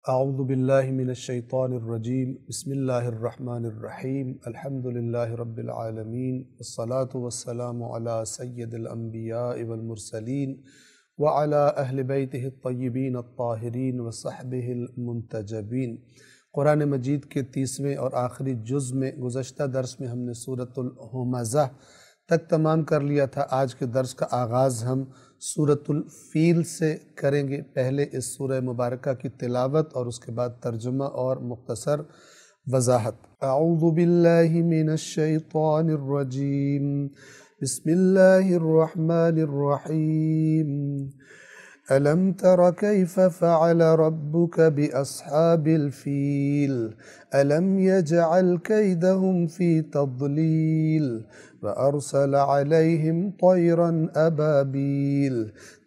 اعوذ باللہ من الشیطان الرجیم بسم اللہ الرحمن الرحیم الحمد للہ رب العالمین والصلاة والسلام علی سید الانبیاء والمرسلین وعلی اہل بیتہ الطیبین الطاہرین وصحبہ المنتجبین۔ قرآن مجید کے 30ویں اور آخری جز میں گزشتہ درس میں ہم نے سورۃ الہمزہ تک تمام کر لیا تھا۔ آج کے درس کا آغاز ہم سورۃ الفیل سے کریں گے۔ پہلے اس سورہ مبارکہ کی تلاوت اور اس کے بعد ترجمہ اور مختصر وضاحت۔ اعوذ باللہ من الشیطان الرجیم بسم اللہ الرحمن الرحیم۔ ألم تر كيف فعل ربك بأصحاب الفيل ألم يجعل كيدهم في تضليل وأرسل عليهم طيرا أبابيل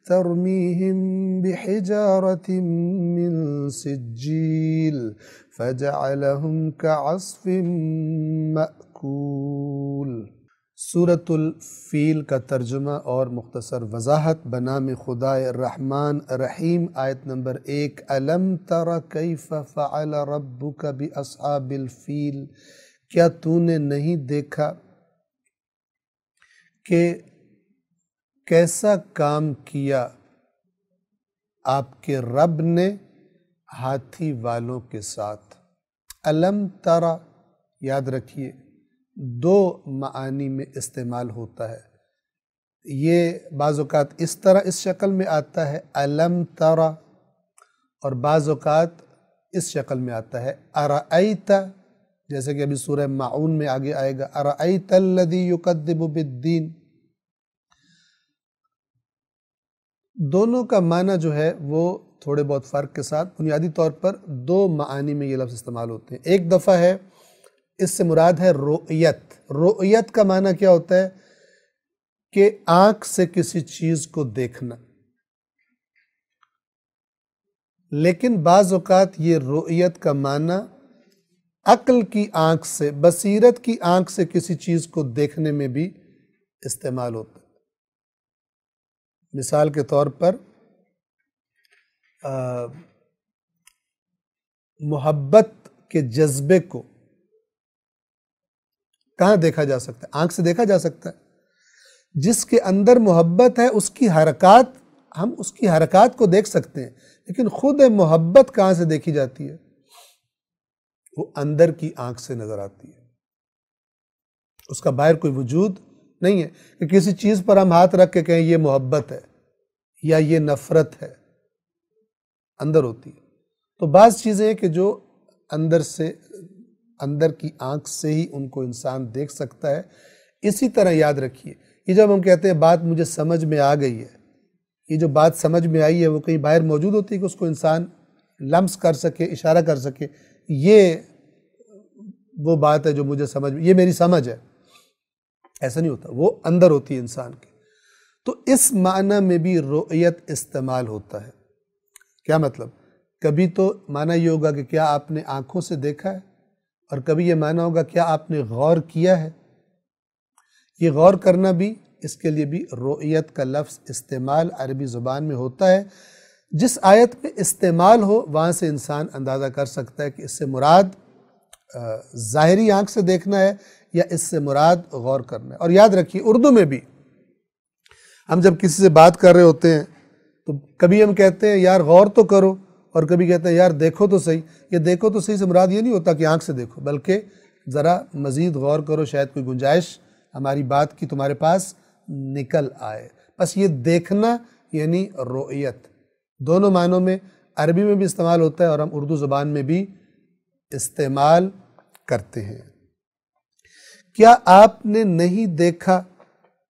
ترميهم بحجارة من سجيل فجعلهم كعصف مأكول۔ سورۃ الفیل کا ترجمہ اور مختصر وضاحت۔ بنام خدائے رحمان رحیم۔ آیت نمبر 1۔ أَلَمْ تَرَ كَيْفَ فَعَلَ رَبُّكَ بِأَصْحَابِ الْفِيلِ، کیا تو نے نہیں دیکھا کہ کیسا کام کیا آپ کے رب نے ہاتھی والوں کے ساتھ۔ أَلَمْ تَرَ یاد رکھیے دو معانی میں استعمال ہوتا ہے۔ یہ بعض اوقات اس طرح اس شکل میں آتا ہے أَلَمْ تَرَ، اور بعض اوقات اس شکل میں آتا ہے أَرَأَيْتَ، جیسے کہ ابھی سورہ ماعون میں آگے آئے گا أَرَأَيْتَ الَّذِي يُكَذِّبُ بِالدِّينِ۔ دونوں کا معنی جو ہے وہ تھوڑے بہت فرق کے ساتھ بنیادی طور پر دو معانی میں یہ لفظ استعمال ہوتے ہیں۔ ایک دفعہ ہے اس سے مراد ہے رؤیت۔ رؤیت کا معنی کیا ہوتا ہے کہ آنکھ سے کسی چیز کو دیکھنا، لیکن بعض اوقات یہ رؤیت کا معنی عقل کی آنکھ سے، بصیرت کی آنکھ سے کسی چیز کو دیکھنے میں بھی استعمال ہوتا ہے۔ مثال کے طور پر محبت کے جذبے کو کہاں دیکھا جا سکتا ہے؟ آنکھ سے دیکھا جا سکتا ہے۔ جس کے اندر محبت ہے اس کی حرکات، ہم اس کی حرکات کو دیکھ سکتے ہیں، لیکن خود محبت کہاں سے دیکھی جاتی ہے؟ وہ اندر کی آنکھ سے نظر آتی ہے۔ اس کا باہر کوئی وجود نہیں ہے کہ کسی چیز پر ہم ہاتھ رکھ کے کہیں یہ محبت ہے یا یہ نفرت ہے، اندر ہوتی ہے۔ تو بعض چیزیں ہیں کہ جو اندر کی آنکھ سے ہی ان کو انسان دیکھ سکتا ہے۔ اسی طرح یاد رکھیے، یہ جب ہم کہتے ہیں بات مجھے سمجھ میں آ گئی ہے، یہ جو بات سمجھ میں آئی ہے وہ کہیں باہر موجود ہوتی ہے کہ اس کو انسان لمس کر سکے، اشارہ کر سکے یہ وہ بات ہے جو مجھے سمجھ میں، یہ میری سمجھ ہے، ایسا نہیں ہوتا، وہ اندر ہوتی ہے انسان کے۔ تو اس معنی میں بھی رؤیت استعمال ہوتا ہے۔ کیا مطلب؟ کبھی تو معنی یہ ہوگا کہ کیا آپ نے آنکھوں سے دیکھا ہے، اور کبھی یہ معنی ہوگا کیا آپ نے غور کیا ہے۔ یہ غور کرنا بھی، اس کے لیے بھی رؤیت کا لفظ استعمال عربی زبان میں ہوتا ہے۔ جس آیت میں استعمال ہو وہاں سے انسان اندازہ کر سکتا ہے کہ اس سے مراد ظاہری آنکھ سے دیکھنا ہے یا اس سے مراد غور کرنا ہے۔ اور یاد رکھیے اردو میں بھی ہم جب کسی سے بات کر رہے ہوتے ہیں تو کبھی ہم کہتے ہیں یار غور تو کرو، اور کبھی کہتے ہیں یار دیکھو تو صحیح۔ یہ دیکھو تو صحیح سے مراد یہ نہیں ہوتا کہ آنکھ سے دیکھو، بلکہ ذرا مزید غور کرو، شاید کوئی گنجائش ہماری بات کی تمہارے پاس نکل آئے۔ بس یہ دیکھنا یعنی رؤیت دونوں معنوں میں عربی میں بھی استعمال ہوتا ہے اور ہم اردو زبان میں بھی استعمال کرتے ہیں۔ کیا آپ نے نہیں دیکھا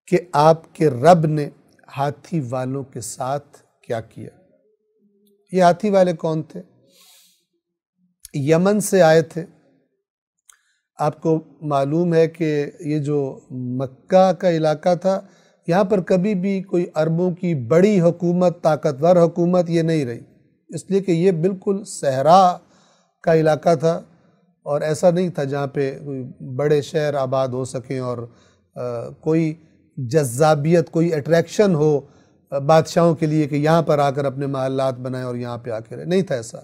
کہ آپ کے رب نے ہاتھی والوں کے ساتھ کیا کیا؟ یہ ہاتھی والے کون تھے؟ یمن سے آئے تھے۔ آپ کو معلوم ہے کہ یہ جو مکہ کا علاقہ تھا، یہاں پر کبھی بھی کوئی عربوں کی بڑی حکومت، طاقتور حکومت یہ نہیں رہی، اس لیے کہ یہ بالکل صحرا کا علاقہ تھا، اور ایسا نہیں تھا جہاں پہ کوئی بڑے شہر آباد ہو سکیں اور کوئی جذابیت، کوئی اٹریکشن ہو بادشاہوں کے لیے کہ یہاں پر آ کر اپنے محلات بنائیں اور یہاں پہ آ کے رہے، نہیں تھا ایسا۔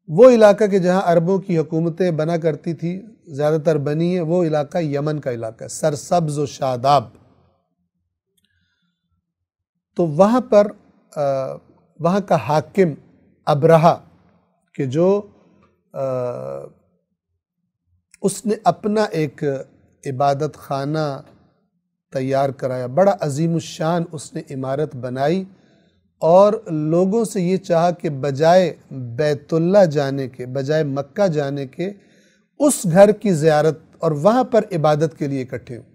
وہ علاقہ کہ جہاں عربوں کی حکومتیں بنا کرتی تھی زیادہ تر بنی ہیں، وہ علاقہ یمن کا علاقہ ہے، سرسبز و شاداب۔ تو وہاں پر وہاں کا حاکم ابرہہ کہ جو اس نے اپنا ایک عبادت خانہ تیار کرایا، بڑا عظیم الشان اس نے عمارت بنائی، اور لوگوں سے یہ چاہا کہ بجائے بیت اللہ جانے کے، بجائے مکہ جانے کے، اس گھر کی زیارت اور وہاں پر عبادت کے لیے اکٹھے ہوں۔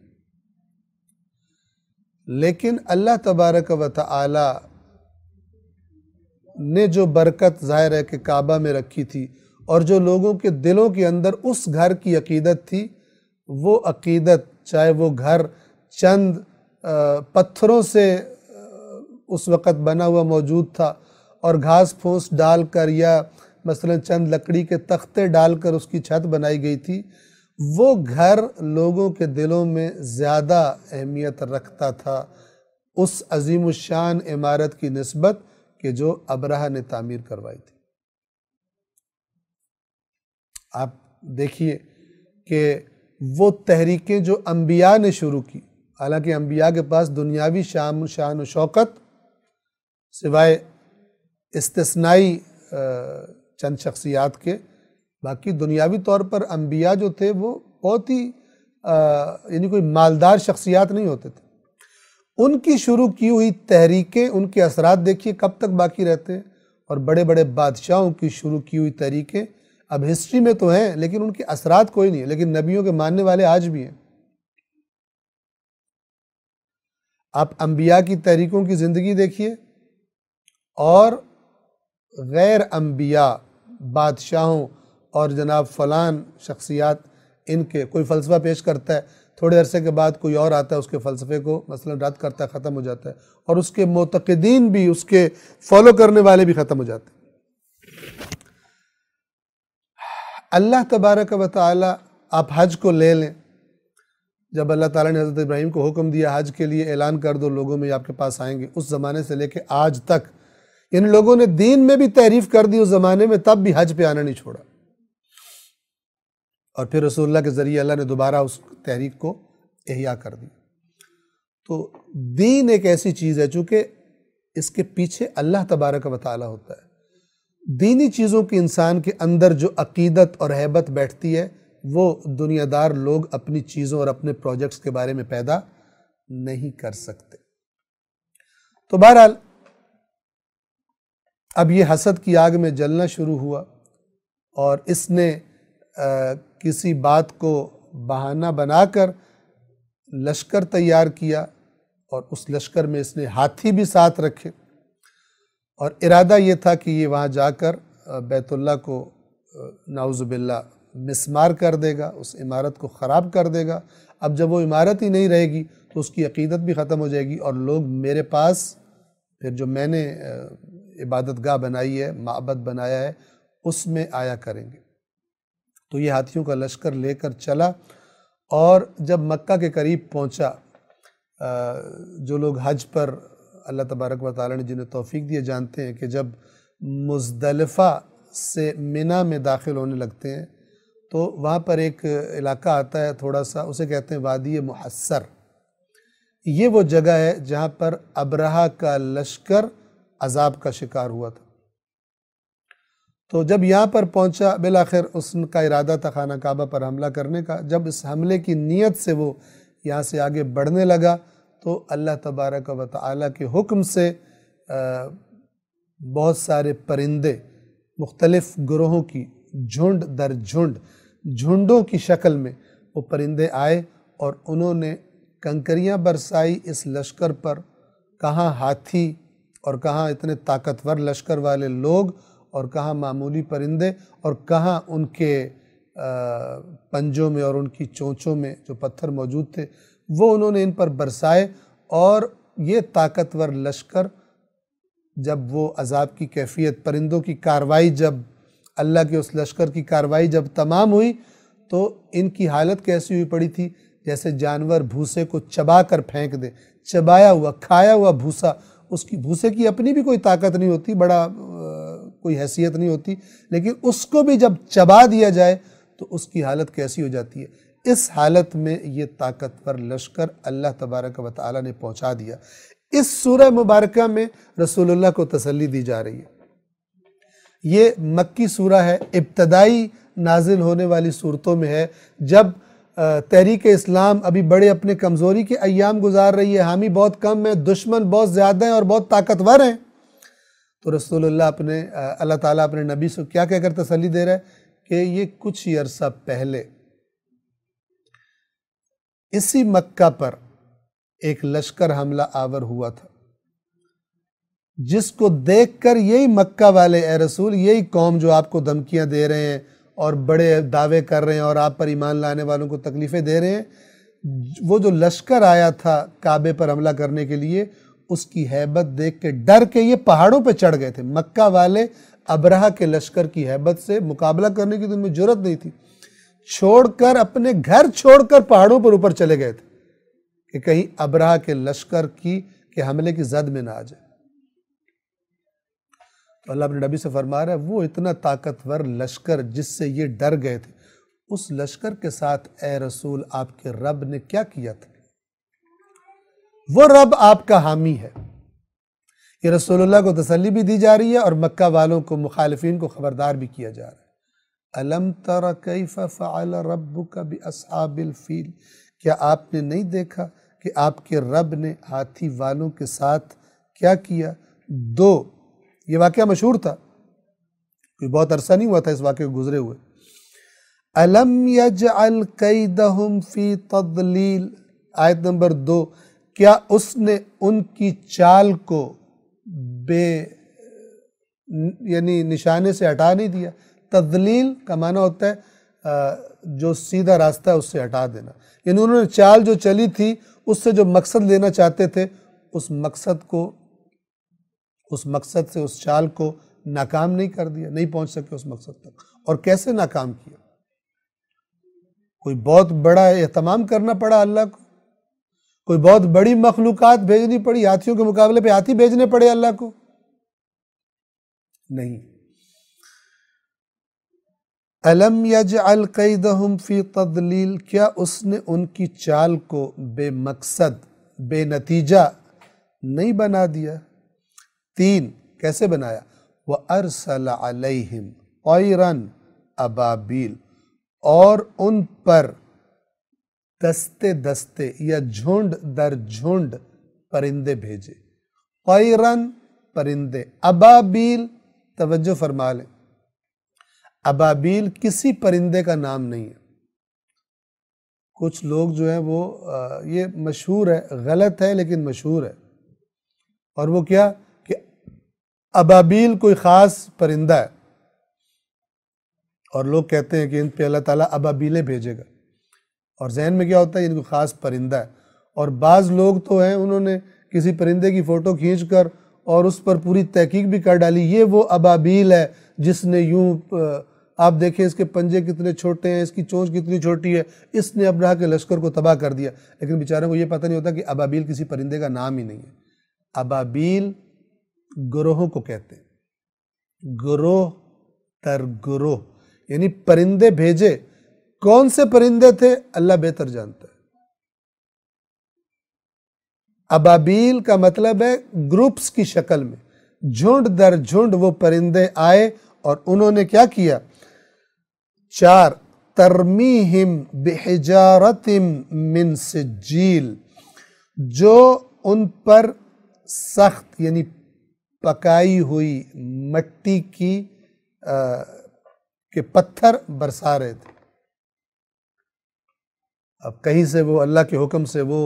لیکن اللہ تبارک و تعالی نے جو برکت ظاہر ہے کہ کعبہ میں رکھی تھی، اور جو لوگوں کے دلوں کے اندر اس گھر کی عقیدت تھی، وہ عقیدت چاہے وہ گھر چند پتھروں سے اس وقت بنا ہوا موجود تھا اور گھاس پھوس ڈال کر یا مثلا چند لکڑی کے تختے ڈال کر اس کی چھت بنائی گئی تھی، وہ گھر لوگوں کے دلوں میں زیادہ اہمیت رکھتا تھا اس عظیم الشان عمارت کی نسبت کہ جو ابرہہ نے تعمیر کروائی تھی۔ آپ دیکھیے کہ وہ تحریکیں جو انبیاء نے شروع کی، حالانکہ انبیاء کے پاس دنیاوی شان و شوکت سوائے استثنائی چند شخصیات کے، باقی دنیاوی طور پر انبیاء جو تھے وہ بہت ہی یعنی کوئی مالدار شخصیات نہیں ہوتے تھے۔ ان کی شروع کی ہوئی تحریکیں، ان کے اثرات دیکھیے کب تک باقی رہتے ہیں، اور بڑے بڑے بادشاہوں کی شروع کی ہوئی تحریکیں اب ہسٹری میں تو ہیں لیکن ان کے اثرات کوئی نہیں ہے، لیکن نبیوں کے ماننے والے آج بھی ہیں۔ آپ انبیاء کی تحریکوں کی زندگی دیکھیے، اور غیر انبیاء بادشاہوں اور جناب فلان شخصیات، ان کے کوئی فلسفہ پیش کرتا ہے، تھوڑے عرصے کے بعد کوئی اور آتا ہے اس کے فلسفے کو مثلا رد کرتا ہے، ختم ہو جاتا ہے، اور اس کے معتقدین بھی، اس کے فالو کرنے والے بھی ختم ہو جاتے ہیں۔ اللہ تبارک و تعالی، آپ حج کو لے لیں، جب اللہ تعالیٰ نے حضرت ابراہیم کو حکم دیا حج کے لیے اعلان کر دو، لوگوں میں آپ کے پاس آئیں گے، اس زمانے سے لے کے آج تک یعنی لوگوں نے دین میں بھی تعریف کر دی اس زمانے میں، تب بھی حج پہ آنا نہیں چھوڑا، اور پھر رسول اللہ کے ذریعے اللہ نے دوبارہ اس تحریک کو احیا کر دی۔ تو دین ایک ایسی چیز ہے چونکہ اس کے پیچھے اللہ تبارک و تعالی ہوتا ہے۔ دینی چیزوں کی انسان کے اندر جو عقیدت اور ہیبت بیٹھتی ہے، وہ دنیا دار لوگ اپنی چیزوں اور اپنے پروجیکٹس کے بارے میں پیدا نہیں کر سکتے۔ تو بہرحال اب یہ حسد کی آگ میں جلنا شروع ہوا، اور اس نے کسی بات کو بہانہ بنا کر لشکر تیار کیا، اور اس لشکر میں اس نے ہاتھی بھی ساتھ رکھے، اور ارادہ یہ تھا کہ یہ وہاں جا کر بیت اللہ کو نعوذ باللہ مسمار کر دے گا، اس عمارت کو خراب کر دے گا۔ اب جب وہ عمارت ہی نہیں رہے گی تو اس کی عقیدت بھی ختم ہو جائے گی، اور لوگ میرے پاس پھر جو میں نے عبادت گاہ بنائی ہے، معبد بنایا ہے، اس میں آیا کریں گے۔ تو یہ ہاتھیوں کا لشکر لے کر چلا، اور جب مکہ کے قریب پہنچا، جو لوگ حج پر اللہ تبارک و تعالیٰ نے جنہیں توفیق دیے جانتے ہیں کہ جب مزدلفہ سے منی میں داخل ہونے لگتے ہیں تو وہاں پر ایک علاقہ آتا ہے تھوڑا سا، اسے کہتے ہیں وادی محصر۔ یہ وہ جگہ ہے جہاں پر ابرہہ کا لشکر عذاب کا شکار ہوا تھا۔ تو جب یہاں پر پہنچا، بالآخر اس کا ارادہ تھا خانہ کعبہ پر حملہ کرنے کا۔ جب اس حملے کی نیت سے وہ یہاں سے آگے بڑھنے لگا تو اللہ تبارک و تعالیٰ کے حکم سے بہت سارے پرندے مختلف گروہوں کی جھنڈ در جھنڈ، جھنڈوں کی شکل میں وہ پرندے آئے، اور انہوں نے کنکریاں برسائی اس لشکر پر۔ کہاں ہاتھی اور کہاں اتنے طاقتور لشکر والے لوگ، اور کہاں معمولی پرندے، اور کہاں ان کے پنجوں میں اور ان کی چونچوں میں جو پتھر موجود تھے وہ انہوں نے ان پر برسائے۔ اور یہ طاقتور لشکر جب وہ عذاب کی کیفیت، پرندوں کی کاروائی، جب اللہ کے اس لشکر کی کاروائی جب تمام ہوئی تو ان کی حالت کیسی ہوئی پڑی تھی، جیسے جانور بھوسے کو چبا کر پھینک دے، چبایا ہوا، کھایا ہوا بھوسا، اس کی بھوسے کی اپنی بھی کوئی طاقت نہیں ہوتی، بڑا کوئی حیثیت نہیں ہوتی، لیکن اس کو بھی جب چبا دیا جائے تو اس کی حالت کیسی ہو جاتی ہے۔ اس حالت میں یہ طاقتور لشکر اللہ تبارک و تعالیٰ نے پہنچا دیا۔ اس سورہ مبارکہ میں رسول اللہ کو تسلی دی جا رہی ہے۔ یہ مکی سورہ ہے، ابتدائی نازل ہونے والی صورتوں میں ہے، جب تحریک اسلام ابھی بڑے اپنے کمزوری کے ایام گزار رہی ہے، حامی بہت کم ہیں، دشمن بہت زیادہ ہیں اور بہت طاقتور ہیں۔ تو رسول اللہ اللہ تعالیٰ اپنے نبی سے کیا کہہ کر تسلی دے رہا ہے کہ یہ کچھ ہی عرصہ پہلے اسی مکہ پر ایک لشکر حملہ آور ہوا تھا، جس کو دیکھ کر یہی مکہ والے، اے رسول، یہی قوم جو آپ کو دھمکیاں دے رہے ہیں اور بڑے دعوے کر رہے ہیں اور آپ پر ایمان لانے والوں کو تکلیفیں دے رہے ہیں، وہ جو لشکر آیا تھا کعبے پر حملہ کرنے کے لیے، اس کی ہیبت دیکھ کے ڈر کے یہ پہاڑوں پہ چڑھ گئے تھے۔ مکہ والے ابرہہ کے لشکر کی ہیبت سے مقابلہ کرنے کی تو ان میں جرات نہیں تھی، چھوڑ کر اپنے گھر چھوڑ کر پہاڑوں پر اوپر چلے گئے تھے کہ کہیں ابرہہ کے لشکر کے حملے کی زد میں نہ آ جائے۔ تو اللہ اپنے نبی سے فرما رہا ہے وہ اتنا طاقتور لشکر جس سے یہ ڈر گئے تھے، اس لشکر کے ساتھ اے رسول آپ کے رب نے کیا کیا تھا؟ وہ رب آپ کا حامی ہے۔ یہ رسول اللہ کو تسلی بھی دی جا رہی ہے اور مکہ والوں کو، مخالفین کو خبردار بھی کیا جا رہا ہے۔ أَلَمْ تَرَ كَيْفَ فَعَلَ رَبُّكَ بِأَصْحَابِ الْفِيلِ، کیا آپ نے نہیں دیکھا کہ آپ کے رب نے ہاتھی والوں کے ساتھ کیا کیا؟ یہ واقعہ مشہور تھا، کوئی بہت عرصہ نہیں ہوا تھا اس واقعے کو گزرے ہوئے۔ أَلَمْ يَجْعَلْ كَيْدَهُمْ فِي تَضْلِيلٍ، آیت نمبر 2، کیا اس نے ان کی چال کو یعنی نشانے سے ہٹا نہیں دیا؟ تضلیل کا معنی ہوتا ہے جو سیدھا راستہ ہے اس سے ہٹا دینا، یعنی انہوں نے چال جو چلی تھی اس سے جو مقصد لینا چاہتے تھے، اس مقصد سے اس چال کو ناکام نہیں کر دیا، نہیں پہنچ سکے اس مقصد تک۔ اور کیسے ناکام کیا؟ کوئی بہت بڑا اہتمام کرنا پڑا اللہ کو، کوئی بہت بڑی مخلوقات بھیجنی پڑی، ہاتھیوں کے مقابلے پہ ہاتھی بھیجنے پڑے اللہ کو؟ نہیں۔ أَلَمْ يَجْعَلْ كَيْدَهُمْ فِي تَضْلِيلٍ، کیا اس نے ان کی چال کو بے مقصد، بے نتیجہ نہیں بنا دیا؟ 3، کیسے بنایا؟ وَأَرْسَلَ عَلَيْهِمْ طَيْرًا أَبَابِيلَ، اور ان پر دستے دستے یا جھنڈ در جھنڈ پرندے بھیجے۔ طَيْرًا، پرندے، ابابیل، توجہ فرما لیں، ابابیل کسی پرندے کا نام نہیں ہے۔ کچھ لوگ جو ہیں وہ یہ مشہور ہے، غلط ہے لیکن مشہور ہے، اور وہ کیا کہ ابابیل کوئی خاص پرندہ ہے، اور لوگ کہتے ہیں کہ ان پہ اللہ تعالیٰ ابابیلیں بھیجے گا، اور ذہن میں کیا ہوتا ہے ان کوئی خاص پرندہ ہے۔ اور بعض لوگ تو ہیں انہوں نے کسی پرندے کی فوٹو کھینچ کر اور اس پر پوری تحقیق بھی کر ڈالی، یہ وہ ابابیل ہے جس نے یوں، آپ دیکھیں اس کے پنجے کتنے چھوٹے ہیں، اس کی چونچ کتنی چھوٹی ہے، اس نے ابرہہ کے لشکر کو تباہ کر دیا۔ لیکن بیچاروں کو یہ پتہ نہیں ہوتا کہ ابابیل کسی پرندے کا نام ہی نہیں ہے۔ ابابیل گروہوں کو کہتے ہیں، گروہ تر گروہ، یعنی پرندے بھیجے۔ کون سے پرندے تھے اللہ بہتر جانتا ہے۔ ابابیل کا مطلب ہے گروپس کی شکل میں، جھنڈ در جھنڈ وہ پرندے آئے، اور انہوں نے کیا کیا؟ 4، ترمیہم بحجارت من سجیل، جو ان پر سخت یعنی پکائی ہوئی مٹی کے پتھر برسا رہے تھے۔ اب کہیں سے وہ اللہ کے حکم سے وہ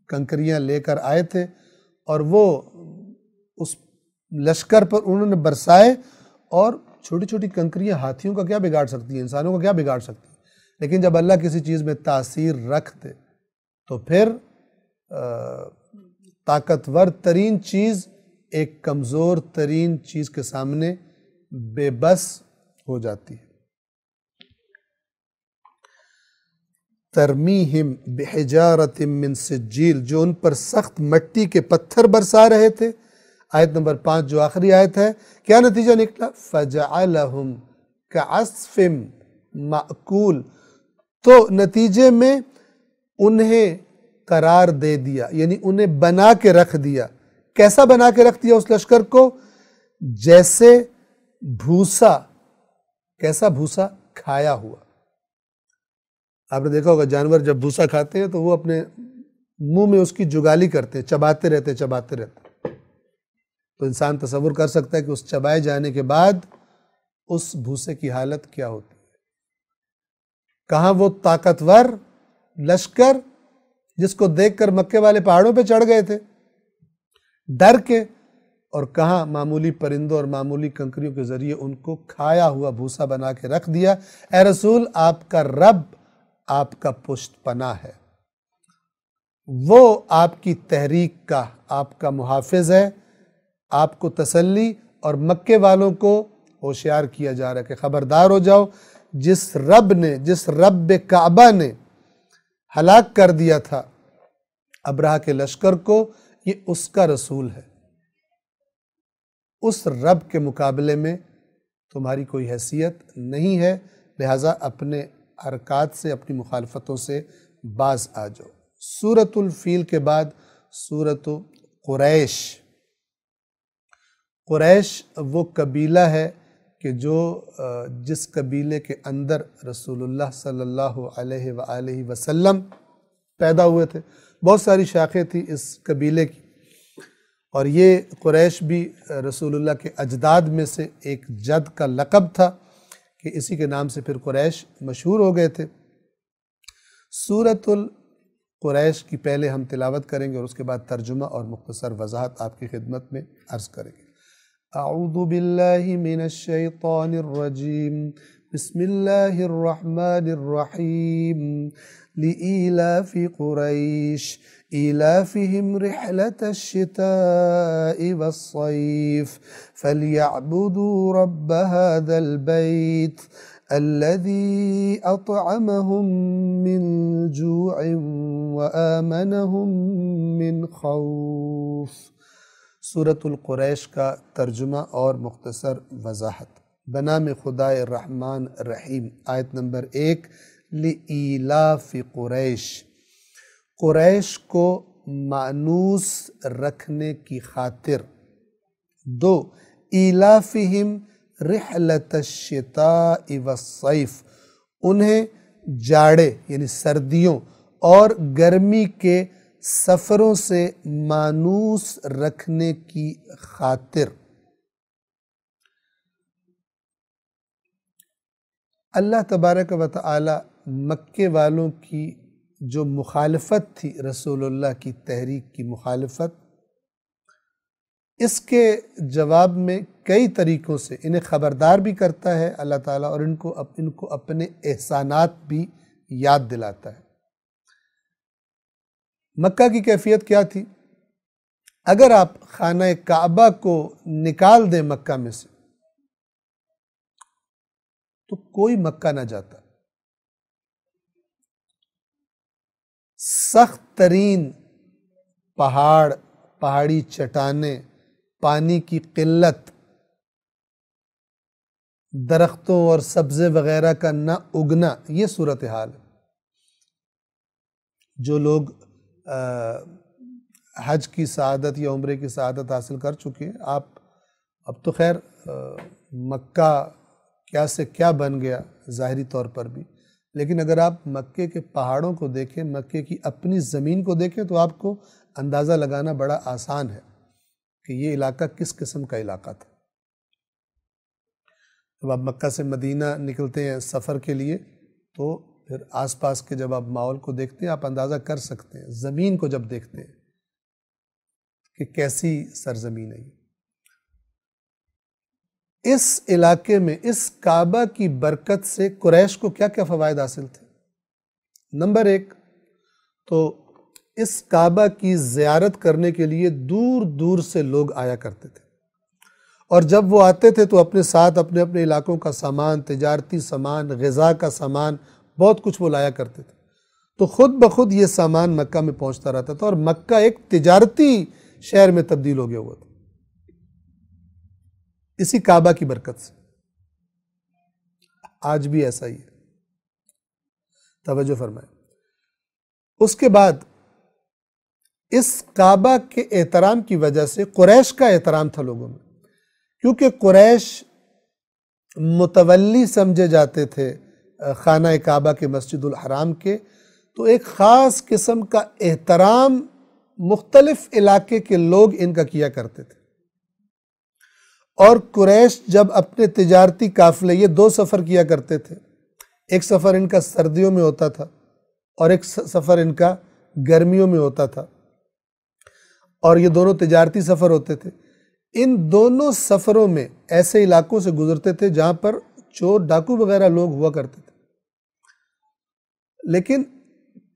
کنکریاں لے کر آئے تھے، اور وہ اس لشکر پر انہوں نے برسائے، اور چھوٹی چھوٹی کنکریاں ہاتھیوں کا کیا بگاڑ سکتی ہیں، انسانوں کا کیا بگاڑ سکتی ہیں، لیکن جب اللہ کسی چیز میں تاثیر رکھ دے تو پھر طاقتور ترین چیز ایک کمزور ترین چیز کے سامنے بے بس ہو جاتی ہے۔ ترمیہم بحجارت من سجیل، جو ان پر سخت مٹی کے پتھر برسا رہے تھے۔ آیت نمبر 5 جو آخری آیت ہے، کیا نتیجہ نکلا؟ فَجَعَلَهُمْ كَعَصْفٍ مَأْكُولٍ، تو نتیجے میں انہیں قرار دے دیا، یعنی انہیں بنا کے رکھ دیا۔ کیسا بنا کے رکھ دیا اس لشکر کو؟ جیسے بھوسا، کیسا بھوسا؟ کھایا ہوا۔ آپ نے دیکھا ہوگا جانور جب بھوسا کھاتے ہیں تو وہ اپنے منہ میں اس کی جگالی کرتے ہیں، چباتے رہتے تو انسان تصور کر سکتا ہے کہ اس چبائے جانے کے بعد اس بھوسے کی حالت کیا ہوتی ہے۔ کہاں وہ طاقتور لشکر جس کو دیکھ کر مکے والے پہاڑوں پہ چڑھ گئے تھے ڈر کے، اور کہاں معمولی پرندوں اور معمولی کنکریوں کے ذریعے ان کو کھایا ہوا بھوسا بنا کے رکھ دیا۔ اے رسول، آپ کا رب آپ کا پشت پناہ ہے، وہ آپ کی تحریک کا آپ کا محافظ ہے۔ آپ کو تسلی اور مکے والوں کو ہوشیار کیا جا رہا ہے کہ خبردار ہو جاؤ، جس رب کعبہ نے ہلاک کر دیا تھا ابرہہ کے لشکر کو، یہ اس کا رسول ہے۔ اس رب کے مقابلے میں تمہاری کوئی حیثیت نہیں ہے، لہٰذا اپنے حرکات سے، اپنی مخالفتوں سے باز آ جاؤ۔ سورۃ الفیل کے بعد سورۃ قریش۔ قریش وہ قبیلہ ہے کہ جس قبیلے کے اندر رسول اللہ صلی اللہ علیہ وآلہ وسلم پیدا ہوئے تھے۔ بہت ساری شاخیں تھی اس قبیلے کی، اور یہ قریش بھی رسول اللہ کے اجداد میں سے ایک جد کا لقب تھا کہ اسی کے نام سے پھر قریش مشہور ہو گئے تھے۔ سورۃ القریش کی پہلے ہم تلاوت کریں گے اور اس کے بعد ترجمہ اور مختصر وضاحت آپ کی خدمت میں عرض کریں گے۔ اعوذ باللہ من الشیطان الرجیم، بسم اللہ الرحمن الرحیم۔ لإيلاف قريش إيلافهم رحلة الشتاء والصيف فليعبدوا رب هذا البيت الذي أطعمهم من جوع وآمنهم من خوف۔ سورۃ القریش کا ترجمہ اور مختصر وضاحت۔ بنام خدائے الرحمن الرحیم۔ آیت نمبر 1، لإیلاف قریش، قریش کو مانوس رکھنے کی خاطر۔ 2، ایلافہم رحلۃ الشتاء والصیف، انہیں جاڑے یعنی سردیوں اور گرمی کے سفروں سے مانوس رکھنے کی خاطر۔ اللہ تبارک و تعالی مکے والوں کی جو مخالفت تھی، رسول اللہ کی تحریک کی مخالفت، اس کے جواب میں کئی طریقوں سے انہیں خبردار بھی کرتا ہے اللہ تعالیٰ، اور ان کو اپنے احسانات بھی یاد دلاتا ہے۔ مکہ کی کیفیت کیا تھی؟ اگر آپ خانہ کعبہ کو نکال دیں مکہ میں سے تو کوئی مکہ نہ جاتا۔ سخت ترین پہاڑی چٹانیں، پانی کی قلت، درختوں اور سبزے وغیرہ کا نہ اگنا، یہ صورتحال ہے۔ جو لوگ حج کی سعادت یا عمرے کی سعادت حاصل کر چکے ہیں، آپ اب تو خیر مکہ کیا سے کیا بن گیا ظاہری طور پر بھی، لیکن اگر آپ مکے کے پہاڑوں کو دیکھیں، مکے کی اپنی زمین کو دیکھیں تو آپ کو اندازہ لگانا بڑا آسان ہے کہ یہ علاقہ کس قسم کا علاقہ تھا۔ جب آپ مکہ سے مدینہ نکلتے ہیں سفر کے لیے تو پھر آس پاس کے جب آپ ماحول کو دیکھتے ہیں آپ اندازہ کر سکتے ہیں، زمین کو جب دیکھتے ہیں کہ کیسی سرزمین ہے۔ اس علاقے میں اس کعبہ کی برکت سے قریش کو کیا کیا فوائد حاصل تھے؟ نمبر 1 تو اس کعبہ کی زیارت کرنے کے لیے دور دور سے لوگ آیا کرتے تھے، اور جب وہ آتے تھے تو اپنے ساتھ اپنے اپنے علاقوں کا سامان، تجارتی سامان، غذا کا سامان، بہت کچھ وہ لایا کرتے تھے، تو خود بخود یہ سامان مکہ میں پہنچتا رہتا تھا، اور مکہ ایک تجارتی شہر میں تبدیل ہو گیا ہوا تھا۔ اسی کعبہ کی برکت سے. آج بھی ایسا ہی ہے. توجہ فرمائیں. اس کے بعد اس کعبہ کے احترام کی وجہ سے قریش کا احترام تھا لوگوں میں، کیونکہ قریش متولی سمجھے جاتے تھے خانہ کعبہ کے مسجد الحرام کے، تو ایک خاص قسم کا احترام مختلف علاقے کے لوگ ان کا کیا کرتے تھے. اور قریش جب اپنے تجارتی قافلے، یہ 2 سفر کیا کرتے تھے، ایک سفر ان کا سردیوں میں ہوتا تھا اور ایک سفر ان کا گرمیوں میں ہوتا تھا، اور یہ دونوں تجارتی سفر ہوتے تھے. ان دونوں سفروں میں ایسے علاقوں سے گزرتے تھے جہاں پر چور ڈاکو وغیرہ لوگ ہوا کرتے تھے، لیکن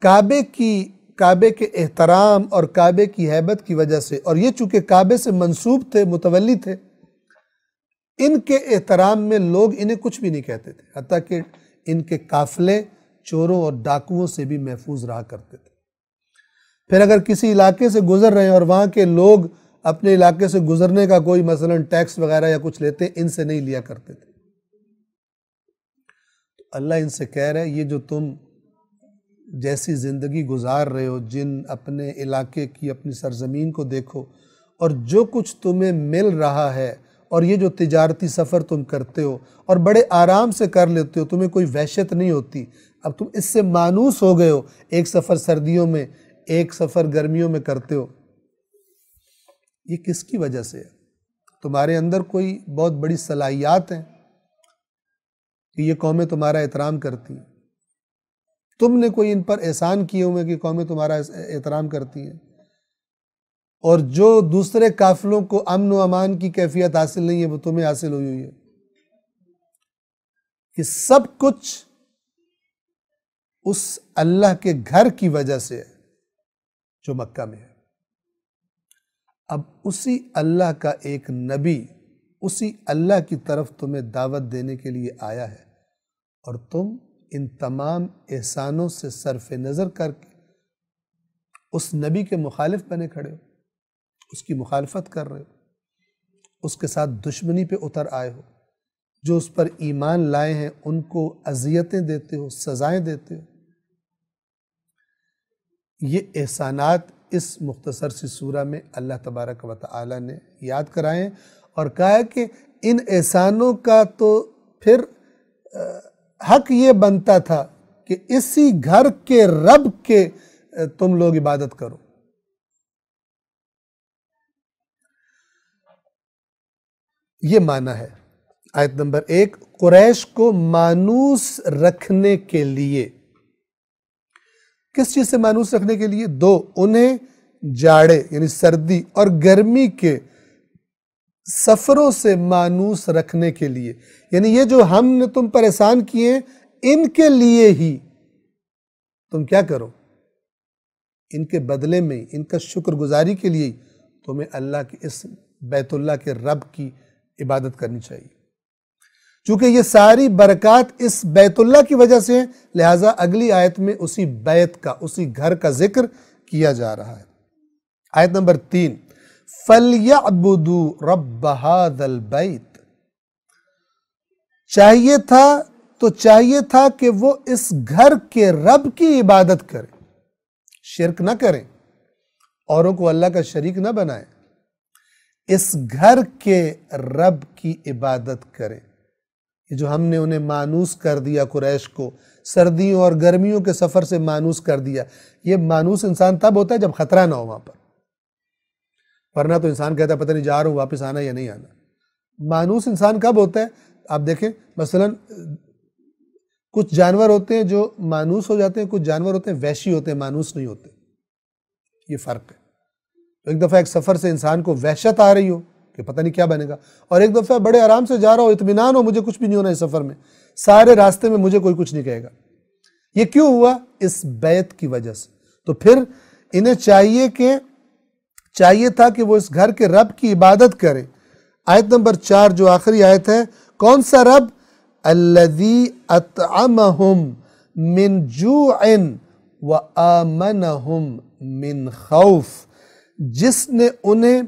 کعبے کے احترام اور کعبے کی ہیبت کی وجہ سے، اور یہ چونکہ کعبے سے منسوب تھے، متولی تھے، ان کے احترام میں لوگ انہیں کچھ بھی نہیں کہتے تھے، حتیٰ کہ ان کے قافلے چوروں اور ڈاکوؤں سے بھی محفوظ رہا کرتے تھے. پھر اگر کسی علاقے سے گزر رہے ہیں اور وہاں کے لوگ اپنے علاقے سے گزرنے کا کوئی مثلا ٹیکس وغیرہ یا کچھ لیتے، ان سے نہیں لیا کرتے تھے. تو اللہ ان سے کہہ رہے یہ جو تم جیسی زندگی گزار رہے ہو، جن اپنے علاقے کی، اپنی سرزمین کو دیکھو، اور جو کچھ تمہیں مل رہا ہے، اور یہ جو تجارتی سفر تم کرتے ہو اور بڑے آرام سے کر لیتے ہو، تمہیں کوئی وحشت نہیں ہوتی، اب تم اس سے مانوس ہو گئے ہو، ایک سفر سردیوں میں، ایک سفر گرمیوں میں کرتے ہو. یہ کس کی وجہ سے ہے؟ تمہارے اندر کوئی بہت بڑی صلاحیات ہیں کہ یہ قومیں تمہارا احترام کرتی ہیں؟ تم نے کوئی ان پر احسان کیے ہوئے کہ قومیں تمہارا احترام کرتی ہیں؟ اور جو دوسرے قافلوں کو امن و امان کی کیفیت حاصل نہیں ہے، وہ تمہیں حاصل ہوئی ہوئی ہے. یہ سب کچھ اس اللہ کے گھر کی وجہ سے ہے جو مکہ میں ہے. اب اسی اللہ کا ایک نبی اسی اللہ کی طرف تمہیں دعوت دینے کے لیے آیا ہے، اور تم ان تمام احسانوں سے صرف نظر کر کے اس نبی کے مخالف بنے کھڑے ہو، اس کی مخالفت کر رہے ہو، اس کے ساتھ دشمنی پہ اتر آئے ہو. جو اس پر ایمان لائے ہیں ان کو اذیتیں دیتے ہو، سزائیں دیتے ہو. یہ احسانات اس مختصر سی سورہ میں اللہ تبارک و تعالی نے یاد کرائے ہیں، اور کہا ہے کہ ان احسانوں کا تو پھر حق یہ بنتا تھا کہ اسی گھر کے رب کے تم لوگ عبادت کرو. یہ معنی ہے آیت نمبر 1، قریش کو مانوس رکھنے کے لیے. کس چیز سے مانوس رکھنے کے لیے؟ 2، انہیں جاڑے یعنی سردی اور گرمی کے سفروں سے مانوس رکھنے کے لیے. یعنی یہ جو ہم نے تم پر احسان کیے ہیں، ان کے لیے ہی تم کیا کرو، ان کے بدلے میں، ان کا شکر گزاری کے لیے تمہیں اللہ کے اس بیت اللہ کے رب کی عبادت کرنی چاہیے. چونکہ یہ ساری برکات اس بیت اللہ کی وجہ سے ہیں، لہٰذا اگلی آیت میں اسی بیت کا، اسی گھر کا ذکر کیا جا رہا ہے. آیت نمبر 3، فَلْيَعْبُدُوا رَبَّ هَذَا الْبَيْتِ. چاہیے تھا کہ وہ اس گھر کے رب کی عبادت کریں، شرک نہ کریں، اوروں کو اللہ کا شریک نہ بنائیں، اس گھر کے رب کی عبادت کریں. یہ جو ہم نے انہیں مانوس کر دیا، قریش کو سردیوں اور گرمیوں کے سفر سے مانوس کر دیا. یہ مانوس انسان تب ہوتا ہے جب خطرہ نہ ہو وہاں پر، ورنہ تو انسان کہتا ہے پتہ نہیں جا رہا ہوں، واپس آنا یا نہیں آنا. مانوس انسان کب ہوتا ہے؟ آپ دیکھیں مثلا کچھ جانور ہوتے ہیں جو مانوس ہو جاتے ہیں، کچھ جانور ہوتے ہیں وحشی ہوتے ہیں، مانوس نہیں ہوتے. یہ فرق ہے. ایک دفعہ ایک سفر سے انسان کو وحشت آ رہی ہو کہ پتہ نہیں کیا بنے گا، اور ایک دفعہ بڑے آرام سے جا رہا ہو، اطمینان ہو مجھے کچھ بھی نہیں ہونا اس سفر میں، سارے راستے میں مجھے کوئی کچھ نہیں کہے گا. یہ کیوں ہوا؟ اس بیت کی وجہ سے. تو پھر انہیں چاہیے تھا کہ وہ اس گھر کے رب کی عبادت کریں. آیت نمبر 4 جو آخری آیت ہے، کون سا رب؟ الذی اطعمہم من جوع وآمنہم من خوف. جس نے انہیں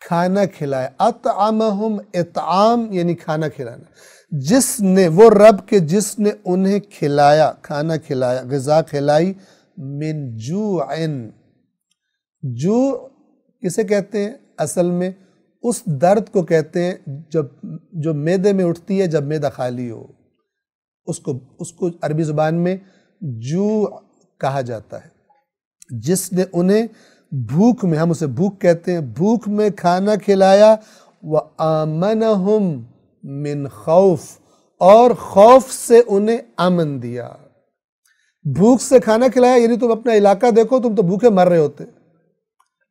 کھانا کھلایا، اطعمہم، اطعام یعنی کھانا کھلانا، جس نے، وہ رب کے جس نے انہیں کھلایا، کھانا کھلایا، غذا کھلائی، من جوعن، جوع کسے کہتے ہیں اصل میں؟ اس درد کو کہتے ہیں جو معدے میں اٹھتی ہے جب معدہ خالی ہو، اس کو عربی زبان میں جوع کہا جاتا ہے۔ جس نے انہیں بھوک میں، ہم اسے بھوک کہتے ہیں، بھوک میں کھانا کھلایا، وَآمَنَهُمْ مِنْ خوف، اور خوف سے انہیں امن دیا۔ بھوک سے کھانا کھلایا یعنی تم اپنا علاقہ دیکھو، تم تو بھوکے مر رہے ہوتے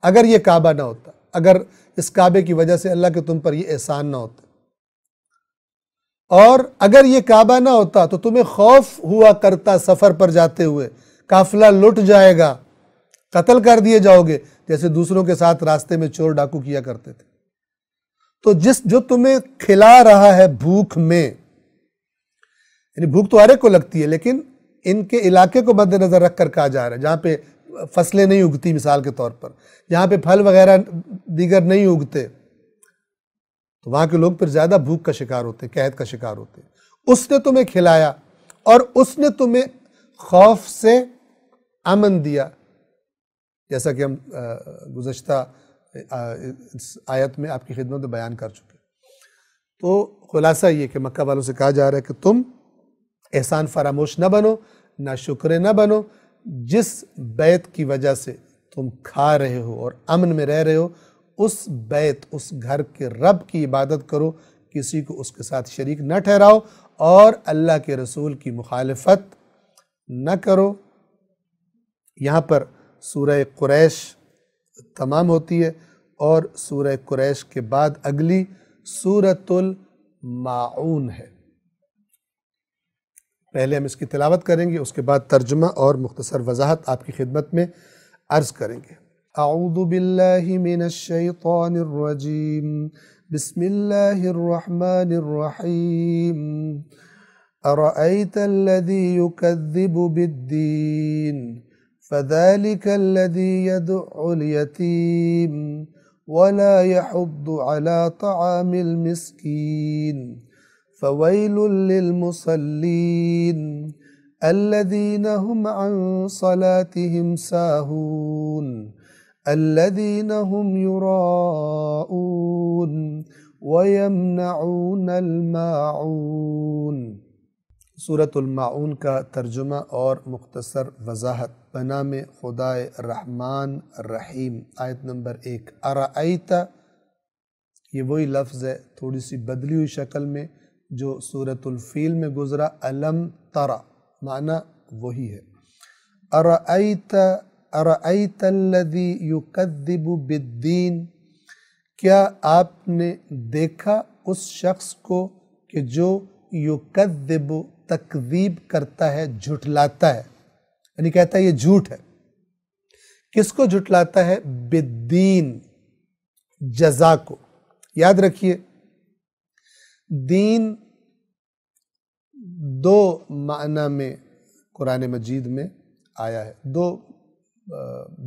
اگر یہ کعبہ نہ ہوتا، اگر اس کعبے کی وجہ سے اللہ کے تم پر یہ احسان نہ ہوتا، اور اگر یہ کعبہ نہ ہوتا تو تمہیں خوف ہوا کرتا سفر پر جاتے ہوئے، قافلہ لٹ جائے گا، قتل کر دیے جاؤ گے، جیسے دوسروں کے ساتھ راستے میں چور ڈاکو کیا کرتے تھے۔ تو جو تمہیں کھلا رہا ہے بھوک میں، یعنی بھوک تو ہر ایک کو لگتی ہے، لیکن ان کے علاقے کو مد نظر رکھ کر کہا جا رہا ہے، جہاں پہ فصلیں نہیں اگتی مثال کے طور پر، جہاں پہ پھل وغیرہ دیگر نہیں اگتے، تو وہاں کے لوگ پھر زیادہ بھوک کا شکار ہوتے ہیں، قحط کا شکار ہوتے ہیں۔ اس نے تمہیں کھلایا اور اس نے تمہیں خوف سے امن دیا، جیسا کہ ہم گزشتہ آیت میں آپ کی خدمت میں بیان کر چکے۔ تو خلاصہ یہ کہ مکہ والوں سے کہا جا رہا ہے کہ تم احسان فراموش نہ بنو، نہ شکر نہ بنو، جس بیت کی وجہ سے تم کھا رہے ہو اور امن میں رہ رہے ہو، اس بیت، اس گھر کے رب کی عبادت کرو، کسی کو اس کے ساتھ شریک نہ ٹھہراؤ، اور اللہ کے رسول کی مخالفت نہ کرو۔ یہاں پر سورہ قریش تمام ہوتی ہے، اور سورہ قریش کے بعد اگلی سورۃ الماعون ہے۔ پہلے ہم اس کی تلاوت کریں گے، اس کے بعد ترجمہ اور مختصر وضاحت آپ کی خدمت میں عرض کریں گے۔ اعوذ باللہ من الشیطان الرجیم، بسم اللہ الرحمن الرحیم۔ ارأیت الذی یکذب بالدین فذلک الذی یدعو الیتیم ولا يحض على طعام المسكين فويل للمصلين الذين هم عن صلاتهم ساهون الذين هم يراءون ويمنعون الماعون۔ سورۃ الماعون کا ترجمہ اور مختصر وضاحت۔ بنام خدائے رحمان الرحیم۔ آیت نمبر 1۔ ارأیت، یہ وہی لفظ ہے تھوڑی سی بدلی ہوئی شکل میں جو سورۃ الفیل میں گزرا، الم ترى، معنی وہی ہے۔ ارأیت الذی یکذب بالدین، کیا آپ نے دیکھا اس شخص کو کہ جو یکذب، تکذیب کرتا ہے، جھٹلاتا ہے، یعنی کہتا ہے یہ جھوٹ ہے۔ کس کو جھٹلاتا ہے؟ بالدین، جزا کو۔ یاد رکھیے، دین دو معنی میں قرآن مجید میں آیا ہے، دو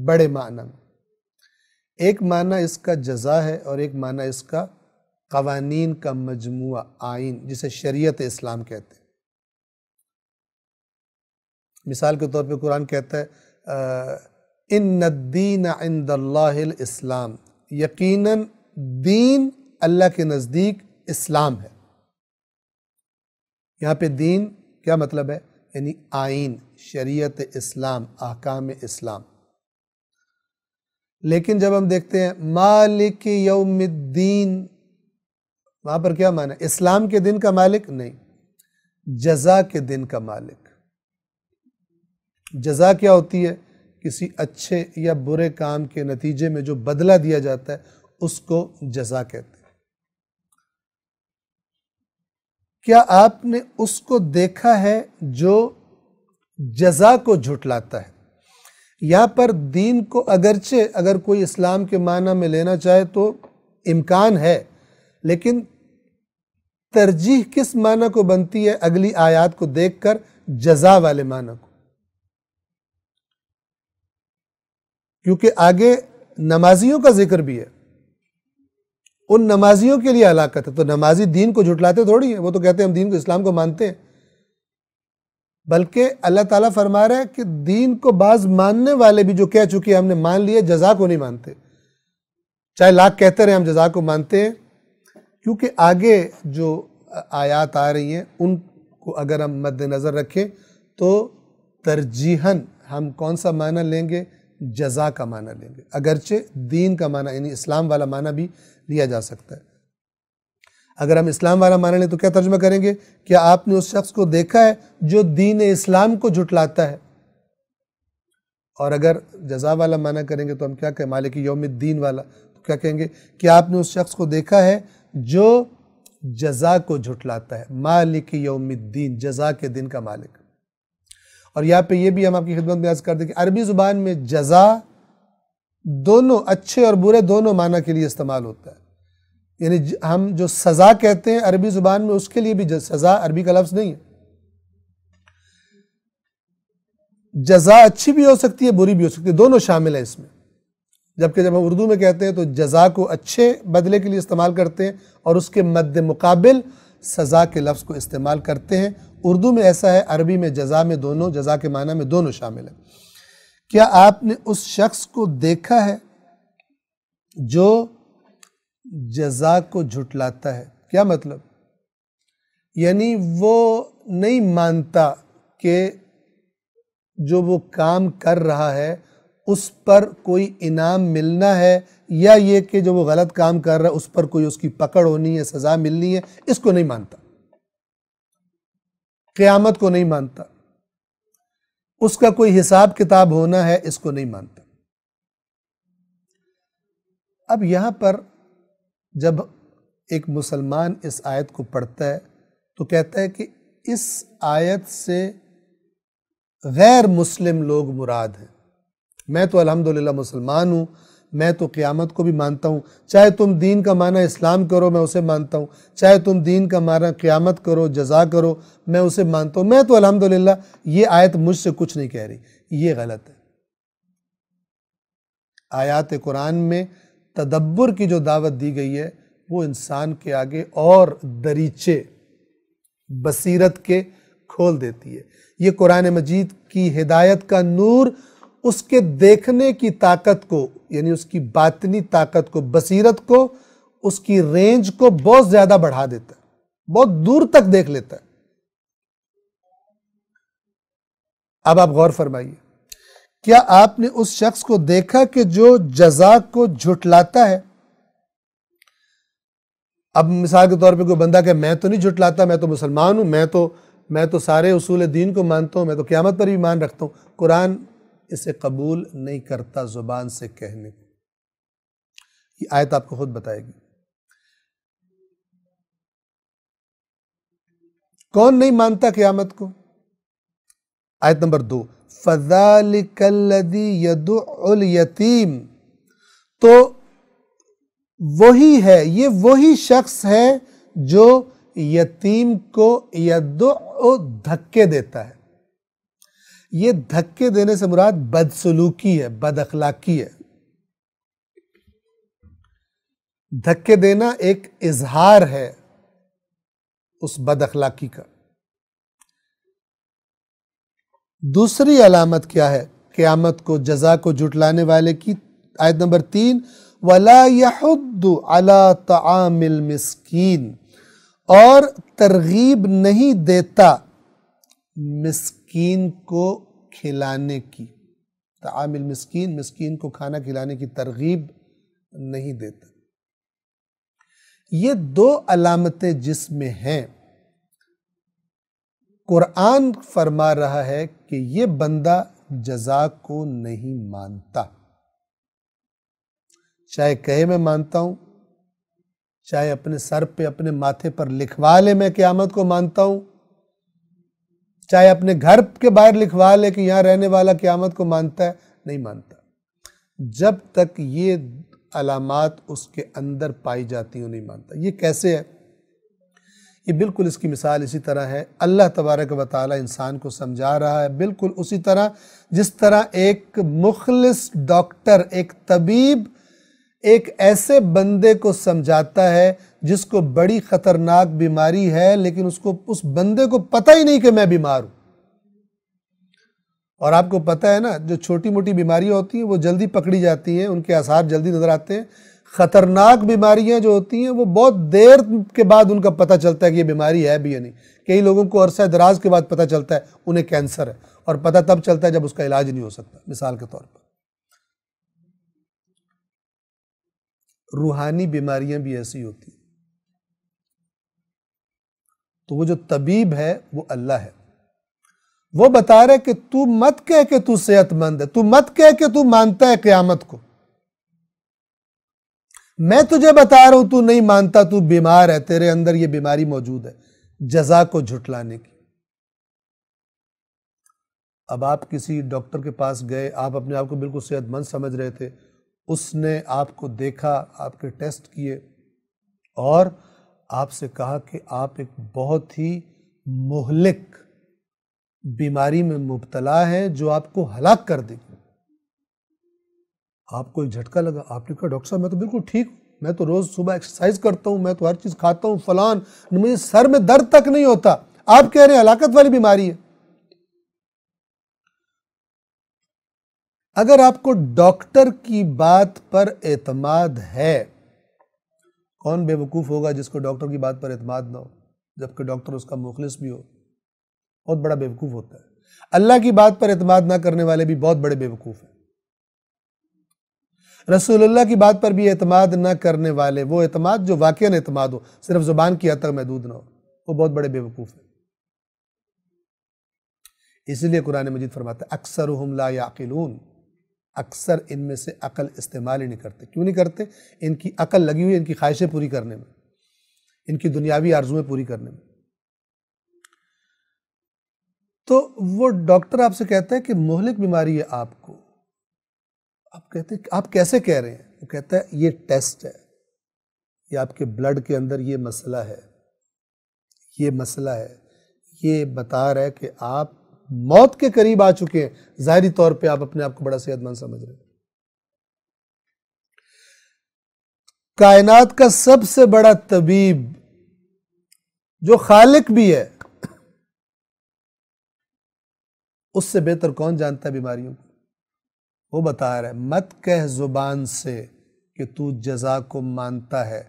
بڑے معنی میں۔ ایک معنی اس کا جزا ہے، اور ایک معنی اس کا قوانین کا مجموعہ، آئین، جسے شریعت اسلام کہتے ہیں۔ مثال کے طور پہ قرآن کہتا ہے ان الدین عند اللہ الاسلام، یقیناً دین اللہ کے نزدیک اسلام ہے۔ یہاں پہ دین کیا مطلب ہے؟ یعنی آئین، شریعت اسلام، احکام اسلام۔ لیکن جب ہم دیکھتے ہیں مالک یوم الدین، وہاں پر کیا معنی ہے؟ اسلام کے دن کا مالک نہیں، جزا کے دن کا مالک۔ جزا کیا ہوتی ہے؟ کسی اچھے یا برے کام کے نتیجے میں جو بدلہ دیا جاتا ہے اس کو جزا کہتے ہیں۔ کیا آپ نے اس کو دیکھا ہے جو جزا کو جھٹلاتا ہے؟ یہاں پر دین کو اگرچہ اگر کوئی اسلام کے معنی میں لینا چاہے تو امکان ہے، لیکن ترجیح کس معنی کو بنتی ہے اگلی آیات کو دیکھ کر؟ جزا والے معنی کو، کیونکہ آگے نمازیوں کا ذکر بھی ہے۔ ان نمازیوں کے لیے ہلاکت ہے۔ تو نمازی دین کو جھٹلاتے تھوڑی ہیں، وہ تو کہتے ہیں ہم دین کو، اسلام کو مانتے ہیں، بلکہ اللہ تعالیٰ فرما رہا ہے کہ دین کو بعض ماننے والے بھی جو کہہ چکے ہم نے مان لیا، جزا کو نہیں مانتے، چاہے لاکھ کہتے رہے ہم جزا کو مانتے ہیں، کیونکہ آگے جو آیات آ رہی ہیں ان کو اگر ہم مد نظر رکھیں تو ترجیحاً ہم کون سا معنی لیں گے؟ جزا کا معنی لیں گے، اگرچہ دین کا معنی یعنی اسلام والا معنی بھی لیا جا سکتا ہے۔ اگر ہم اسلام والا معنی لیں تو کیا ترجمہ کریں گے؟ کیا آپ نے اس شخص کو دیکھا ہے جو دین اسلام کو جھٹلاتا ہے؟ اور اگر جزا والا معنی کریں گے تو ہم کیا کہیں؟ مالک یوم الدین والا، تو کیا کہیں گے؟ کیا آپ نے اس شخص کو دیکھا ہے جو جزا کو جھٹلاتا ہے؟ مالک یوم الدین، جزا کے دن کا مالک۔ اور یہاں پہ یہ بھی ہم آپ کی خدمت میں عرض کر دیں کہ عربی زبان میں جزا دونوں اچھے اور برے دونوں معنی کے لیے استعمال ہوتا ہے، یعنی ہم جو سزا کہتے ہیں عربی زبان میں اس کے لیے بھی سزا عربی کا لفظ نہیں ہے۔ جزا اچھی بھی ہو سکتی ہے، بری بھی ہو سکتی ہے، دونوں شامل ہیں اس میں، جبکہ جب ہم اردو میں کہتے ہیں تو جزا کو اچھے بدلے کے لیے استعمال کرتے ہیں اور اس کے مد مقابل سزا کے لفظ کو استعمال کرتے ہیں۔ اردو میں ایسا ہے، عربی میں جزا میں دونوں، جزا کے معنی میں دونوں شامل ہیں۔ کیا آپ نے اس شخص کو دیکھا ہے جو جزا کو جھٹلاتا ہے؟ کیا مطلب؟ یعنی وہ نہیں مانتا کہ جو وہ کام کر رہا ہے اس پر کوئی انعام ملنا ہے، یا یہ کہ جو وہ غلط کام کر رہا ہے اس پر کوئی اس کی پکڑ ہونی ہے، سزا ملنی ہے، اس کو نہیں مانتا، قیامت کو نہیں مانتا، اس کا کوئی حساب کتاب ہونا ہے، اس کو نہیں مانتا۔ اب یہاں پر جب ایک مسلمان اس آیت کو پڑھتا ہے تو کہتا ہے کہ اس آیت سے غیر مسلم لوگ مراد ہیں، میں تو الحمدللہ مسلمان ہوں، میں تو قیامت کو بھی مانتا ہوں، چاہے تم دین کا معنی اسلام کرو میں اسے مانتا ہوں، چاہے تم دین کا معنی قیامت کرو، جزا کرو، میں اسے مانتا ہوں، میں تو الحمدللہ، یہ آیت مجھ سے کچھ نہیں کہہ رہی، یہ غلط ہے۔ آیات قرآن میں تدبر کی جو دعوت دی گئی ہے وہ انسان کے آگے اور دریچے بصیرت کے کھول دیتی ہے۔ یہ قرآن مجید کی ہدایت کا نور اس کے دیکھنے کی طاقت کو، یعنی اس کی باطنی طاقت کو، بصیرت کو، اس کی رینج کو بہت زیادہ بڑھا دیتا ہے، بہت دور تک دیکھ لیتا ہے۔ اب آپ غور فرمائیے، کیا آپ نے اس شخص کو دیکھا کہ جو جزا کو جھٹلاتا ہے؟ اب مثال کے طور پہ کوئی بندہ کہ میں تو نہیں جھٹلاتا، میں تو مسلمان ہوں، میں تو سارے اصول دین کو مانتا ہوں، میں تو قیامت پر بھی ایمان رکھتا ہوں، قرآن اسے قبول نہیں کرتا زبان سے کہنے کو۔ یہ آیت آپ کو خود بتائے گی۔ کون نہیں مانتا قیامت کو؟ آیت نمبر 2، فَذَلِكَ الَّذِي يَدُعُّ الْيَتِيمَ، تو وہی ہے، یہ وہی شخص ہے جو یتیم کو یدعو دھکے دیتا ہے۔ یہ دھکے دینے سے مراد بدسلوکی ہے، بد اخلاقی ہے۔ دھکے دینا ایک اظہار ہے اس بد اخلاقی کا۔ دوسری علامت کیا ہے قیامت کو، جزا کو جھٹلانے والے کی؟ آیت نمبر 3، وَلَا يَحُدُّ عَلَىٰ طَعَامِ الْمِسْكِينِ، اور ترغیب نہیں دیتا مسکین کو کھلانے کی۔ طعام المسکین، مسکین کو کھانا کھلانے کی ترغیب نہیں دیتا۔ یہ دو علامتیں جس میں ہیں، قرآن فرما رہا ہے کہ یہ بندہ جزا کو نہیں مانتا، چاہے کہے میں مانتا ہوں، چاہے اپنے سر پہ اپنے ماتھے پر لکھوا لے میں قیامت کو مانتا ہوں، چاہے اپنے گھر کے باہر لکھوا لے کہ یہاں رہنے والا قیامت کو مانتا ہے، نہیں مانتا۔ جب تک یہ علامات اس کے اندر پائی جاتی ہوں نہیں مانتا۔ یہ کیسے ہے؟ یہ بالکل اس کی مثال اسی طرح ہے، اللہ تبارک و تعالی انسان کو سمجھا رہا ہے بالکل اسی طرح جس طرح ایک مخلص ڈاکٹر، ایک طبیب ایک ایسے بندے کو سمجھاتا ہے جس کو بڑی خطرناک بیماری ہے لیکن اس بندے کو پتہ ہی نہیں کہ میں بیمار ہوں. اور آپ کو پتہ ہے نا جو چھوٹی موٹی بیماریاں ہوتی ہیں وہ جلدی پکڑی جاتی ہیں، ان کے آثار جلدی نظر آتے ہیں. خطرناک بیماریاں جو ہوتی ہیں وہ بہت دیر کے بعد ان کا پتہ چلتا ہے کہ یہ بیماری ہے بھی یا نہیں. کئی لوگوں کو عرصہ دراز کے بعد پتہ چلتا ہے انہیں کینسر ہے، اور پتہ تب چلتا ہے جب اس کا علاج نہیں ہو سکتا. مثال کے طور پر روحانی بیماریاں بھی ایسی ہوتی ہیں. تو وہ جو طبیب ہے وہ اللہ ہے. وہ بتا رہے کہ تو مت کہہ کہ تو صحت مند ہے، تو مت کہہ کہ تو مانتا ہے قیامت کو. میں تجھے بتا رہا ہوں تو نہیں مانتا، تو بیمار ہے، تیرے اندر یہ بیماری موجود ہے جزا کو جھٹلانے کی. اب آپ کسی ڈاکٹر کے پاس گئے، آپ اپنے آپ کو بالکل صحت مند سمجھ رہے تھے، اس نے آپ کو دیکھا، آپ کے ٹیسٹ کیے اور آپ سے کہا کہ آپ ایک بہت ہی مہلک بیماری میں مبتلا ہیں جو آپ کو ہلاک کر دے گی. آپ کو ایک جھٹکا لگا. آپ نے کہا ڈاکٹر صاحب میں تو بالکل ٹھیک ہوں، میں تو روز صبح ایکسرسائز کرتا ہوں، میں تو ہر چیز کھاتا ہوں فلان، مجھے سر میں درد تک نہیں ہوتا. آپ کہہ رہے ہیں ہلاکت والی بیماری ہے. اگر آپ کو ڈاکٹر کی بات پر اعتماد ہے، کون بے وقوف ہوگا جس کو ڈاکٹر کی بات پر اعتماد نہ ہو، جبکہ ڈاکٹر اس کا مخلص بھی ہو؟ بہت بڑا بے وقوف ہوتا ہے. اللہ کی بات پر اعتماد نہ کرنے والے بھی بہت بڑے بے وقوف ہیں. رسول اللہ کی بات پر بھی اعتماد نہ کرنے والے، وہ اعتماد جو واقعاً اعتماد ہو، صرف زبان کی حد تک محدود نہ ہو، وہ بہت بڑے بے وقوف ہیں. اسی لیے قرآن مجید فرماتا ہے اکثرہم لا یعقلون، اکثر ان میں سے عقل استعمال ہی نہیں کرتے. کیوں نہیں کرتے؟ ان کی عقل لگی ہوئی ان کی خواہشیں پوری کرنے میں، ان کی دنیاوی آرزویں پوری کرنے میں. تو وہ ڈاکٹر آپ سے کہتا ہے کہ مہلک بیماری ہے آپ کو. آپ کہتے ہیں آپ کیسے کہہ رہے ہیں؟ وہ کہتا ہے یہ ٹیسٹ ہے، یہ آپ کے بلڈ کے اندر یہ مسئلہ ہے، یہ مسئلہ ہے، یہ بتا رہا ہے کہ آپ موت کے قریب آ چکے ہیں. ظاہری طور پہ آپ اپنے آپ کو بڑا صحت مند سمجھ رہے ہیں. کائنات کا سب سے بڑا طبیب جو خالق بھی ہے، اس سے بہتر کون جانتا ہے بیماریوں کو؟ وہ بتا رہا ہے مت کہہ زبان سے کہ تو جزا کو مانتا ہے،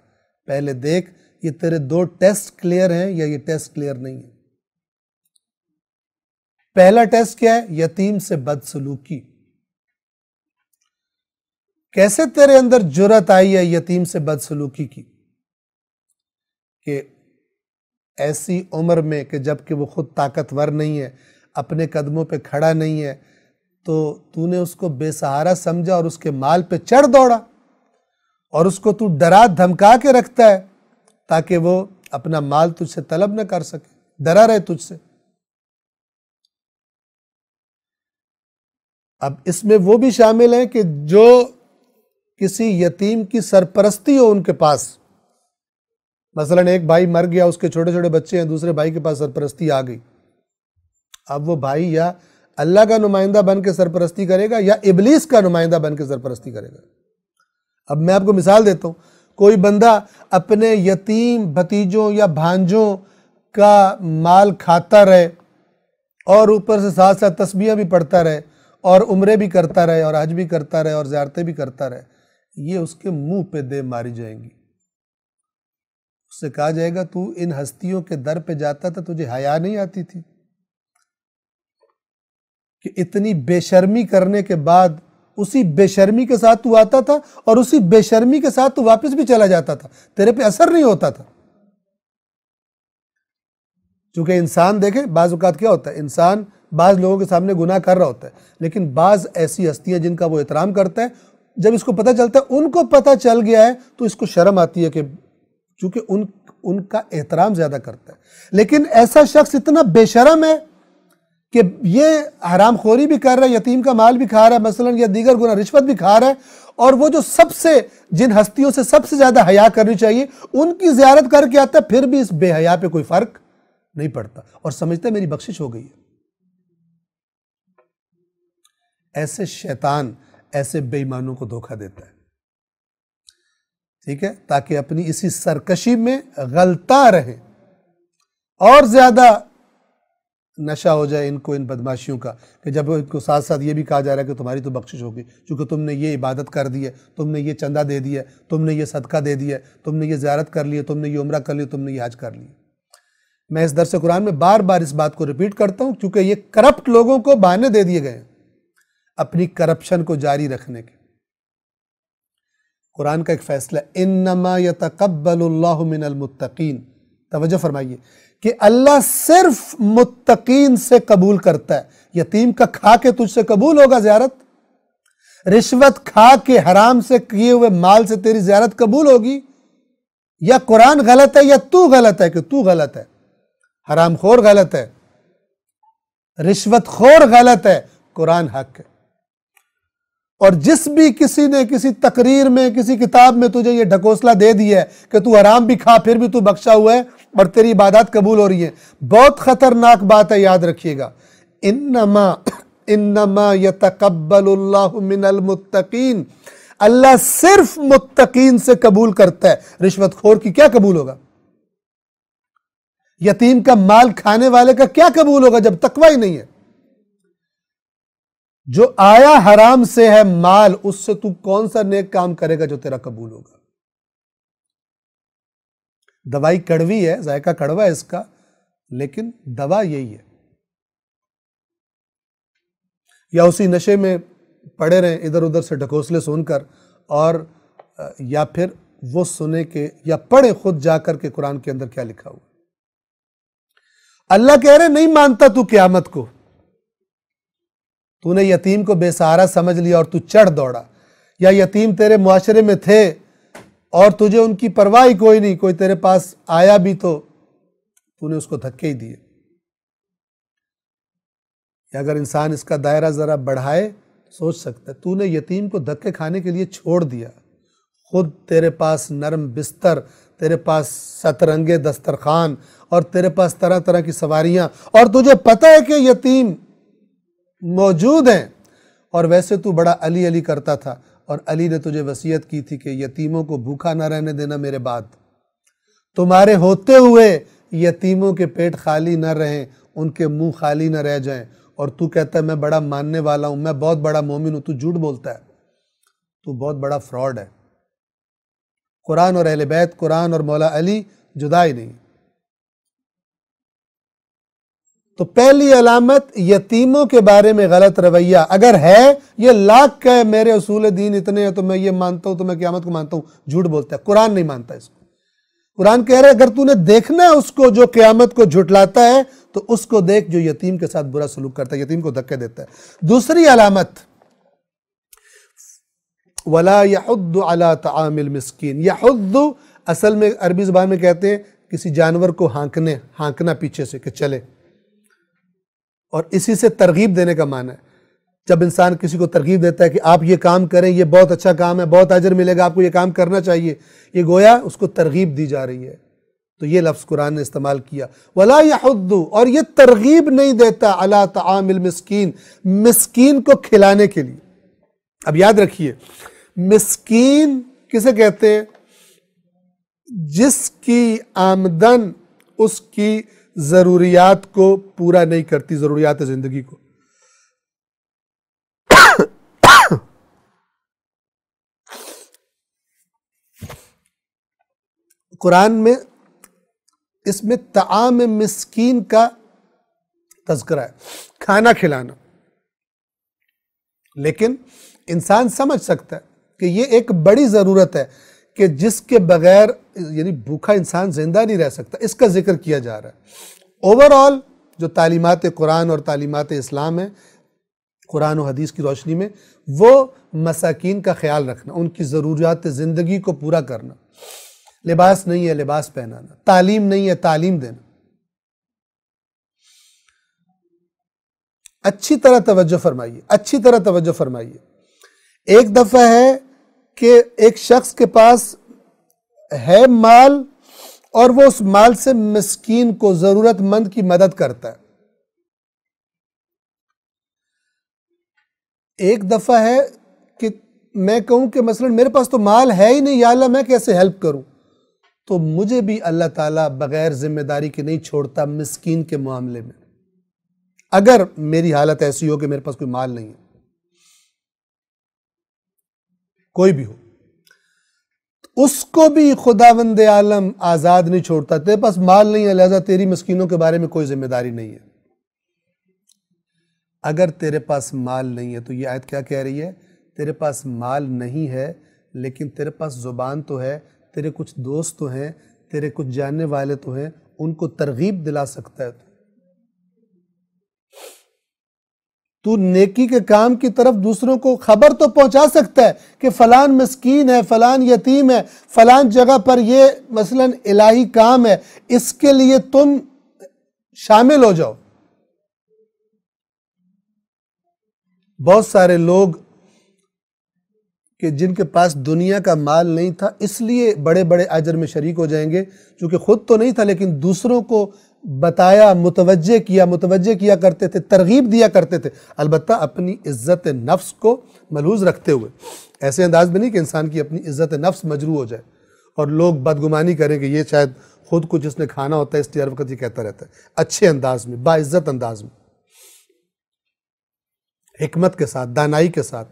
پہلے دیکھ یہ تیرے 2 ٹیسٹ کلیئر ہیں یا یہ ٹیسٹ کلیئر نہیں ہے. پہلا ٹیسٹ کیا ہے؟ یتیم سے بدسلوکی. کیسے تیرے اندر جرأت آئی ہے یتیم سے بدسلوکی کی؟ کہ ایسی عمر میں کہ جب کہ وہ خود طاقتور نہیں ہے، اپنے قدموں پہ کھڑا نہیں ہے، تو نے اس کو بے سہارا سمجھا اور اس کے مال پہ چڑھ دوڑا، اور اس کو تو ڈرا دھمکا کے رکھتا ہے تاکہ وہ اپنا مال تجھ سے طلب نہ کر سکے، ڈرا رہے تجھ سے. اب اس میں وہ بھی شامل ہیں کہ جو کسی یتیم کی سرپرستی ہو ان کے پاس. مثلا ایک بھائی مر گیا، اس کے چھوٹے چھوٹے بچے ہیں، دوسرے بھائی کے پاس سرپرستی آ گئی. اب وہ بھائی یا اللہ کا نمائندہ بن کے سرپرستی کرے گا یا ابلیس کا نمائندہ بن کے سرپرستی کرے گا. اب میں آپ کو مثال دیتا ہوں. کوئی بندہ اپنے یتیم بھتیجوں یا بھانجوں کا مال کھاتا رہے اور اوپر سے ساتھ ساتھ تسبیحیں بھی پڑھتا رہے اور عمرے بھی کرتا رہے اور حج بھی کرتا رہے اور زیارتیں بھی کرتا رہے، یہ اس کے منہ پہ دے ماری جائیں گی. اس سے کہا جائے گا تو ان ہستیوں کے در پہ جاتا تھا، تجھے حیا نہیں آتی تھی کہ اتنی بے شرمی کرنے کے بعد اسی بے شرمی کے ساتھ تو آتا تھا اور اسی بے شرمی کے ساتھ تو واپس بھی چلا جاتا تھا، تیرے پہ اثر نہیں ہوتا تھا. چونکہ انسان دیکھیں بعض اوقات کیا ہوتا ہے، انسان بعض لوگوں کے سامنے گناہ کر رہا ہوتا ہے، لیکن بعض ایسی ہستیاں جن کا وہ احترام کرتا ہے، جب اس کو پتہ چلتا ہے، ان کو پتہ چل گیا ہے تو اس کو شرم آتی ہے کہ چونکہ ان کا احترام زیادہ کرتا ہے. لیکن ایسا شخص اتنا بے شرم ہے کہ یہ حرام خوری بھی کر رہا ہے، یتیم کا مال بھی کھا رہا ہے مثلا، یا دیگر گناہ، رشوت بھی کھا رہا ہے، اور وہ جو جن ہستیوں سے سب سے زیادہ حیا کرنی چاہیے ان کی زیارت کر کے آتا ہے، پھر بھی اس بے حیا پہ کوئی فرق نہیں پڑتا اور سمجھتا ہے میری بخشش ہو گئی ہے. ایسے شیطان ایسے بے ایمانوں کو دھوکہ دیتا ہے. ٹھیک ہے، تاکہ اپنی اسی سرکشی میں غلطہ رہیں، اور زیادہ نشہ ہو جائے ان کو ان بدماشیوں کا، کہ جب ان کو ساتھ ساتھ یہ بھی کہا جا رہا ہے کہ تمہاری تو بخشش ہوگی چونکہ تم نے یہ عبادت کر دی ہے، تم نے یہ چندہ دے دیا ہے، تم نے یہ صدقہ دے دیا ہے، تم نے یہ زیارت کر لی ہے، تم نے یہ عمرہ کر لی، تم نے یہ حج کر لی۔ میں اس درس قرآن میں بار بار اس بات کو ریپیٹ کرتا ہوں کیونکہ یہ کرپٹ لوگوں کو بہانے دے دیے گئے ہیں اپنی کرپشن کو جاری رکھنے کے۔ قرآن کا ایک فیصلہ ہے، انما یتقبل اللہ من المتقین، توجہ فرمائیے کہ اللہ صرف متقین سے قبول کرتا ہے۔ یتیم کا کھا کے تجھ سے قبول ہوگا زیارت؟ رشوت کھا کے حرام سے کیے ہوئے مال سے تیری زیارت قبول ہوگی؟ یا قرآن غلط ہے یا تو غلط ہے کہ تو غلط ہے، حرام خور غلط ہے، رشوت خور غلط ہے، قرآن حق ہے۔ اور جس بھی کسی نے کسی تقریر میں کسی کتاب میں تجھے یہ ڈھکوسلا دے دیا ہے کہ تو حرام بھی کھا پھر بھی تو بخشا ہوا ہے اور تیری عبادات قبول ہو رہی ہیں، بہت خطرناک بات ہے، یاد رکھیے گا۔ انما یتقبل اللہ من المتقین، اللہ صرف متقین سے قبول کرتا ہے، رشوت خور کی کیا قبول ہوگا؟ یتیم کا مال کھانے والے کا کیا قبول ہوگا جب تقوی ہی نہیں ہے؟ جو آیا حرام سے ہے مال، اس سے تو کون سا نیک کام کرے گا جو تیرا قبول ہوگا؟ دوائی کڑوی ہے، ذائقہ کڑوا ہے اس کا، لیکن دوا یہی ہے۔ یا اسی نشے میں پڑے رہیں ادھر ادھر سے ڈھکوسلے سن کر، اور یا پھر وہ سنے کہ یا پڑھیں خود جا کر کے قرآن کے اندر کیا لکھا ہوا۔ اللہ کہہ رہے نہیں مانتا تو قیامت کو، تو نے یتیم کو بے سہارا سمجھ لیا اور تو چڑھ دوڑا، یا یتیم تیرے معاشرے میں تھے اور تجھے ان کی پرواہ ہی کوئی نہیں، کوئی تیرے پاس آیا بھی تو نے اس کو دھکے ہی دیے۔ یا اگر انسان اس کا دائرہ ذرا بڑھائے سوچ سکتا ہے، تو نے یتیم کو دھکے کھانے کے لیے چھوڑ دیا، خود تیرے پاس نرم بستر، تیرے پاس سترنگے دسترخوان اور تیرے پاس طرح طرح کی سواریاں، اور تجھے پتہ ہے کہ یتیم موجود ہیں، اور ویسے تو بڑا علی علی کرتا تھا، اور علی نے تجھے وصیت کی تھی کہ یتیموں کو بھوکا نہ رہنے دینا میرے بعد، تمہارے ہوتے ہوئے یتیموں کے پیٹ خالی نہ رہیں، ان کے منہ خالی نہ رہ جائیں، اور تو کہتا ہے میں بڑا ماننے والا ہوں، میں بہت بڑا مومن ہوں، تو جھوٹ بولتا ہے، تو بہت بڑا فراڈ ہے۔ قرآن اور اہل بیت، قرآن اور مولا علی جدا ہی نہیں۔ تو پہلی علامت یتیموں کے بارے میں غلط رویہ اگر ہے، یہ لاکھ کہ میرے اصول دین اتنے ہیں تو میں یہ مانتا ہوں تو میں قیامت کو مانتا ہوں، جھوٹ بولتا ہے، قرآن نہیں مانتا اس کو۔ قرآن کہہ رہا ہے اگر تو نے دیکھنا ہے اس کو جو قیامت کو جھٹلاتا ہے تو اس کو دیکھ جو یتیم کے ساتھ برا سلوک کرتا ہے، یتیم کو دھکے دیتا ہے۔ دوسری علامت، وَلَا يَحُضُّ عَلَىٰ طَعَامِ الْمِسْكِينِ، يَحُضُّ اصل میں عربی زبان میں کہتے ہیں کسی جانور کو ہانکنا پیچھے سے کہ چلے، اور اسی سے ترغیب دینے کا معنی ہے۔ جب انسان کسی کو ترغیب دیتا ہے کہ آپ یہ کام کریں، یہ بہت اچھا کام ہے، بہت اجر ملے گا، آپ کو یہ کام کرنا چاہیے، یہ گویا اس کو ترغیب دی جا رہی ہے، تو یہ لفظ قرآن نے استعمال کیا۔ وَلَا يَحُضُّ، اور یہ ترغیب نہیں دیتا عَلَىٰ طَعَامِ الْمِسْكِينِ، مسکین کو کھلانے کے لیے۔ اب یاد رکھیے، مسکین کسے کہتے ہیں؟ جس کی آمدن اس کی ضروریات کو پورا نہیں کرتی، ضروریات زندگی کو۔ قرآن میں اس میں طعام مسکین کا تذکرہ ہے، کھانا کھلانا، لیکن انسان سمجھ سکتا ہے کہ یہ ایک بڑی ضرورت ہے کہ جس کے بغیر یعنی بھوکا انسان زندہ نہیں رہ سکتا، اس کا ذکر کیا جا رہا ہے۔ اوورآل جو تعلیمات قرآن اور تعلیمات اسلام ہیں قرآن و حدیث کی روشنی میں، وہ مساکین کا خیال رکھنا، ان کی ضروریات زندگی کو پورا کرنا، لباس نہیں ہے لباس پہنانا، تعلیم نہیں ہے تعلیم دینا۔ اچھی طرح توجہ فرمائیے، اچھی طرح توجہ فرمائیے۔ ایک دفعہ ہے کہ ایک شخص کے پاس ہے مال اور وہ اس مال سے مسکین کو، ضرورت مند کی مدد کرتا ہے۔ ایک دفعہ ہے کہ میں کہوں کہ مثلا میرے پاس تو مال ہے ہی نہیں، یا اللہ میں کیسے ہیلپ کروں، تو مجھے بھی اللہ تعالیٰ بغیر ذمہ داری کے نہیں چھوڑتا مسکین کے معاملے میں، اگر میری حالت ایسی ہو کہ میرے پاس کوئی مال نہیں ہے، کوئی بھی ہو، اس کو بھی خداوند عالم آزاد نہیں چھوڑتا۔ تیرے پاس مال نہیں ہے لہذا تیری مسکینوں کے بارے میں کوئی ذمہ داری نہیں ہے۔ اگر تیرے پاس مال نہیں ہے تو یہ آیت کیا کہہ رہی ہے؟ تیرے پاس مال نہیں ہے لیکن تیرے پاس زبان تو ہے، تیرے کچھ دوست تو ہیں، تیرے کچھ جاننے والے تو ہیں، ان کو ترغیب دلا سکتا ہے تو نیکی کے کام کی طرف دوسروں کو خبر تو پہنچا سکتا ہے کہ فلان مسکین ہے، فلان یتیم ہے، فلان جگہ پر یہ مثلا الہی کام ہے، اس کے لیے تم شامل ہو جاؤ۔ بہت سارے لوگ کہ جن کے پاس دنیا کا مال نہیں تھا اس لیے بڑے بڑے اجر میں شریک ہو جائیں گے، چونکہ خود تو نہیں تھا لیکن دوسروں کو بتایا، متوجہ کیا کرتے تھے، ترغیب دیا کرتے تھے، البتہ اپنی عزت نفس کو ملحوظ رکھتے ہوئے، ایسے انداز میں نہیں کہ انسان کی اپنی عزت نفس مجروح ہو جائے اور لوگ بدگمانی کریں کہ یہ شاید خود کو جس نے کھانا ہوتا ہے اس لیے ہر وقت یہ کہتا رہتا ہے، اچھے انداز میں، باعزت انداز میں، حکمت کے ساتھ، دانائی کے ساتھ۔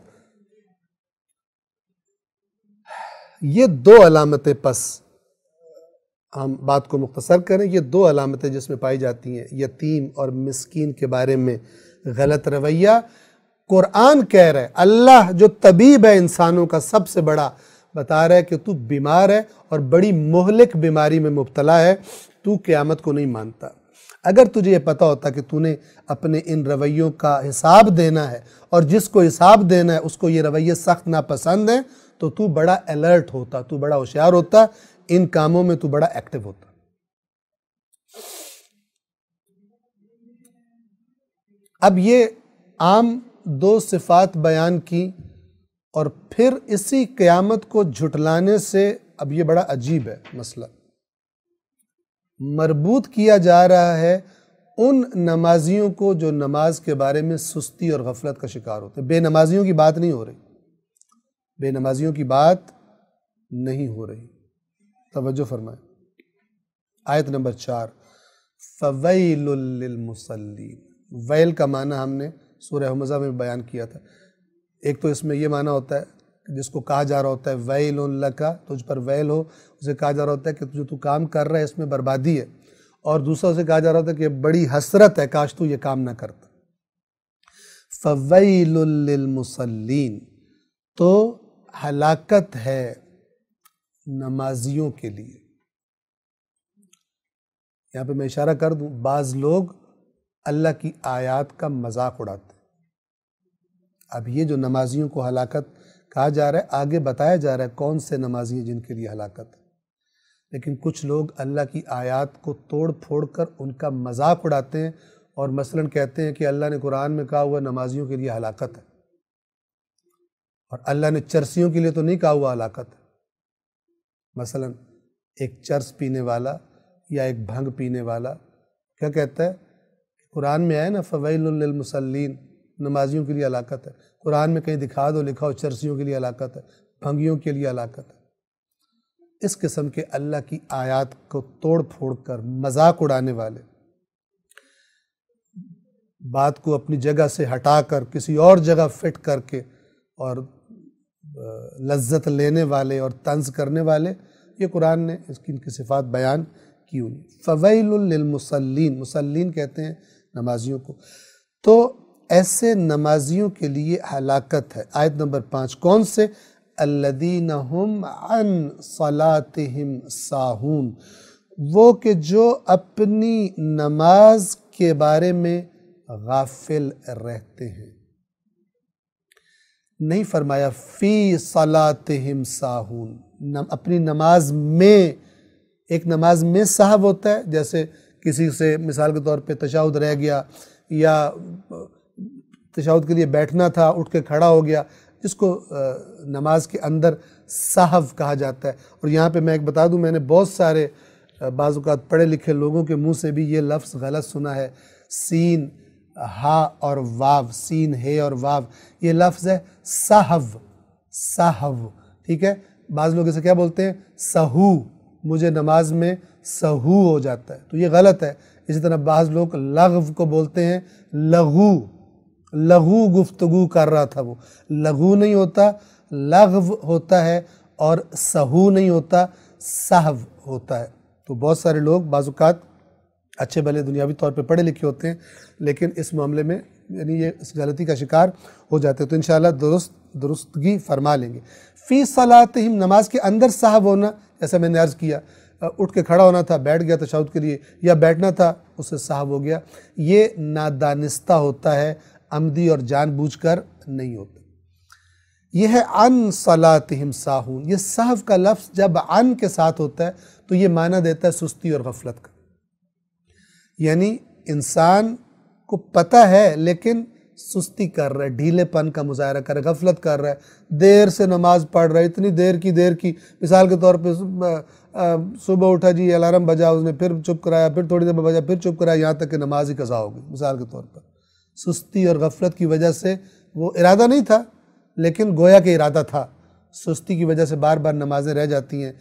یہ دو علامتیں، پس ہم بات کو مختصر کریں، یہ دو علامتیں جس میں پائی جاتی ہیں یتیم اور مسکین کے بارے میں غلط رویہ۔ قرآن کہہ رہا ہے، اللہ جو طبیب ہے انسانوں کا سب سے بڑا، بتا رہا ہے کہ تو بیمار ہے اور بڑی مہلک بیماری میں مبتلا ہے، تو قیامت کو نہیں مانتا۔ اگر تجھے یہ پتا ہوتا کہ تو نے اپنے ان رویوں کا حساب دینا ہے اور جس کو حساب دینا ہے اس کو یہ رویے سخت ناپسند ہیں، تو بڑا الرٹ ہوتا، تو بڑا ہوشیار ہوتا، ان کاموں میں تو بڑا ایکٹیو ہوتا۔ اب یہ عام دو صفات بیان کی اور پھر اسی قیامت کو جھٹلانے سے اب یہ بڑا عجیب ہے مسئلہ، مربوط کیا جا رہا ہے ان نمازیوں کو جو نماز کے بارے میں سستی اور غفلت کا شکار ہوتے ہیں۔ بے نمازیوں کی بات نہیں ہو رہی، بے نمازیوں کی بات نہیں ہو رہی، توجہ فرمائیں۔ آیت نمبر 4، فَوَيْلٌ لِّلْمُصَلِّينَ، ویل کا معنی ہم نے سورہ حمزہ میں بیان کیا تھا۔ ایک تو اس میں یہ معنی ہوتا ہے جس کو کہا جا رہا ہوتا ہے ویل لک، تجھ پر ویل ہو، اسے کہا جا رہا ہوتا ہے کہ جو تو کام کر رہا ہے اس میں بربادی ہے، اور دوسرا اسے کہا جا رہا ہوتا ہے کہ بڑی حسرت ہے کاش تو یہ کام نہ کرتا۔ فَوَيْلٌ لِّلْمُصَلِّينَ، تو ہلاکت ہے نمازیوں کے لیے۔ یہاں پہ میں اشارہ کر دوں، بعض لوگ اللہ کی آیات کا مذاق اڑاتے ہیں۔ اب یہ جو نمازیوں کو ہلاکت کہا جا رہا ہے، آگے بتایا جا رہا ہے کون سے نمازی ہیں جن کے لیے ہلاکت ہے، لیکن کچھ لوگ اللہ کی آیات کو توڑ پھوڑ کر ان کا مذاق اڑاتے ہیں اور مثلاً کہتے ہیں کہ اللہ نے قرآن میں کہا ہوا نمازیوں کے لیے ہلاکت ہے، اور اللہ نے چرسیوں کے لیے تو نہیں کہا ہوا ہلاکت ہے۔ مثلاً ایک چرس پینے والا یا ایک بھنگ پینے والا کیا کہتا ہے؟ قرآن میں آیا نا فَوَيْلٌ لِّلْمُصَلِّينَ، نمازیوں کے لیے ہلاکت ہے۔ قرآن میں کہیں دکھا دو، لکھا ہو چرسیوں کے لیے ہلاکت ہے، بھنگیوں کے لیے ہلاکت ہے۔ اس قسم کے اللہ کی آیات کو توڑ پھوڑ کر مذاق اڑانے والے، بات کو اپنی جگہ سے ہٹا کر کسی اور جگہ فٹ کر کے اور لذت لینے والے اور طنز کرنے والے، یہ قرآن نے اس کی ان کی صفات بیان کی ہوئی۔ فَوَيْلٌ لِّلْمُصَلِّينَ، مصلین کہتے ہیں نمازیوں کو، تو ایسے نمازیوں کے لیے ہلاکت ہے۔ آیت نمبر 5، کون سے؟ الَّذِينَ هُمْ عَنْ صَلَاتِهِمْ سَاهُونَ، وہ کہ جو اپنی نماز کے بارے میں غافل رہتے ہیں۔ نہیں فرمایا فی صلاتہم ساہون، اپنی نماز میں، ایک نماز میں سہو ہوتا ہے، جیسے کسی سے مثال کے طور پہ تشہد رہ گیا یا تشہد کے لیے بیٹھنا تھا اٹھ کے کھڑا ہو گیا، جس کو نماز کے اندر سہو کہا جاتا ہے۔ اور یہاں پہ میں ایک بتا دوں، میں نے بہت سارے بعض اوقات پڑھے لکھے لوگوں کے منہ سے بھی یہ لفظ غلط سنا ہے، سین ہا اور واو، سین ہے اور واو، یہ لفظ ہے سہو، سہو، ٹھیک ہے؟ بعض لوگ اسے کیا بولتے ہیں؟ سہو، مجھے نماز میں سہو ہو جاتا ہے، تو یہ غلط ہے۔ اسی طرح بعض لوگ لغو کو بولتے ہیں لغو، لغو گفتگو کر رہا تھا، وہ لغو نہیں ہوتا، لغو ہوتا ہے، اور سہو نہیں ہوتا، سہو ہوتا ہے۔ تو بہت سارے لوگ بعض اوقات اچھے بھلے دنیاوی طور پہ پڑھے لکھے ہوتے ہیں، لیکن اس معاملے میں یعنی یہ اس غلطی کا شکار ہو جاتے ہیں، تو انشاءاللہ درستگی فرما لیں گے۔ فی صلاتہم، نماز کے اندر سہو ہونا، جیسا میں نے عرض کیا، اٹھ کے کھڑا ہونا تھا، بیٹھ گیا تشہد کے لیے، یا بیٹھنا تھا اس سے سہو ہو گیا، یہ نادانستہ ہوتا ہے، عمدی اور جان بوجھ کر نہیں ہوتا۔ یہ ہے عن صلاتہم ساہون۔ یہ سہو کا لفظ جب عن کے ساتھ ہوتا ہے تو یہ معنی دیتا ہے سستی اور غفلت کا، یعنی انسان کو پتہ ہے لیکن سستی کر رہا ہے، ڈھیلے پن کا مظاہرہ کر رہا ہے، غفلت کر رہا ہے، دیر سے نماز پڑھ رہا ہے، اتنی دیر کی، مثال کے طور پہ صبح اٹھا جی، الارم بجا، اس نے پھر چپ کرایا، پھر تھوڑی دیر میں بجا، پھر چپ کرایا، یہاں تک کہ نماز ہی قضا ہو گئی، مثال کے طور پر۔ سستی اور غفلت کی وجہ سے، وہ ارادہ نہیں تھا لیکن گویا کہ ارادہ تھا، سستی کی وجہ سے بار بار نمازیں رہ جاتی ہیں،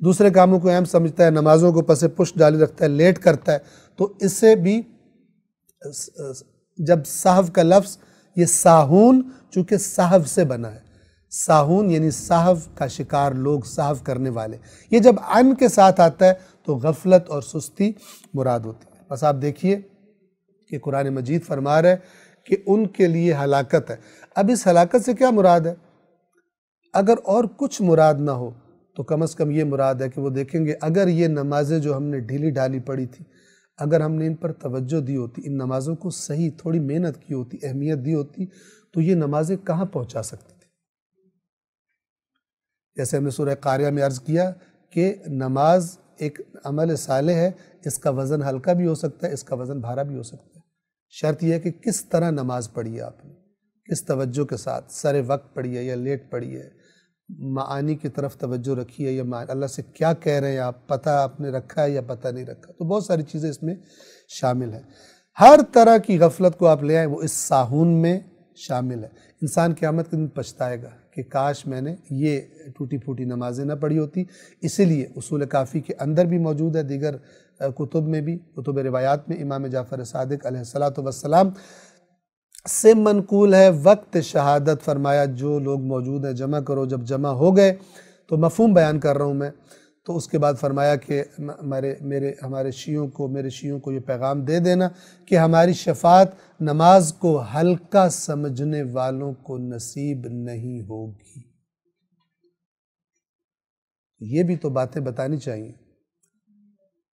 دوسرے کاموں کو اہم سمجھتا ہے، نمازوں کو پس پش ڈالی رکھتا ہے، لیٹ کرتا ہے، تو اس سے بھی جب سہو کا لفظ، یہ ساہون چونکہ سہو سے بنا ہے، ساہون یعنی سہو کا شکار لوگ، سہو کرنے والے، یہ جب عن کے ساتھ آتا ہے تو غفلت اور سستی مراد ہوتی ہے۔ بس آپ دیکھیے کہ قرآن مجید فرما رہا ہے کہ ان کے لیے ہلاکت ہے۔ اب اس ہلاکت سے کیا مراد ہے؟ اگر اور کچھ مراد نہ ہو تو کم از کم یہ مراد ہے کہ وہ دیکھیں گے اگر یہ نمازیں جو ہم نے ڈھیلی ڈھالی پڑھی تھی، اگر ہم نے ان پر توجہ دی ہوتی، ان نمازوں کو صحیح تھوڑی محنت کی ہوتی، اہمیت دی ہوتی، تو یہ نمازیں کہاں پہنچا سکتی تھی۔ جیسے ہم نے سورہ قاریہ میں عرض کیا کہ نماز ایک عمل صالح ہے، اس کا وزن ہلکا بھی ہو سکتا ہے، اس کا وزن بھارا بھی ہو سکتا ہے۔ شرط یہ ہے کہ کس طرح نماز پڑھی ہے آپ نے، کس توجہ کے ساتھ، سر وقت پڑھی ہے یا لیٹ پڑھی ہے، معانی کی طرف توجہ رکھی ہے یا اللہ سے کیا کہہ رہے ہیں آپ، پتہ آپ نے رکھا ہے یا پتہ نہیں رکھا، تو بہت ساری چیزیں اس میں شامل ہیں۔ ہر طرح کی غفلت کو آپ لے آئیں، وہ اس ساہون میں شامل ہے۔ انسان قیامت کے دن پچھتائے گا کہ کاش میں نے یہ ٹوٹی پھوٹی نمازیں نہ پڑھی ہوتی۔ اسی لیے اصول کافی کے اندر بھی موجود ہے، دیگر کتب میں بھی، کتب روایات میں امام جعفر صادق علیہ السلام سے منقول ہے، وقت شہادت فرمایا جو لوگ موجود ہیں جمع کرو، جب جمع ہو گئے تو مفہوم بیان کر رہا ہوں میں، تو اس کے بعد فرمایا کہ میرے شیعوں کو یہ پیغام دے دینا کہ ہماری شفاعت نماز کو ہلکا سمجھنے والوں کو نصیب نہیں ہوگی۔ یہ بھی تو باتیں بتانی چاہیے،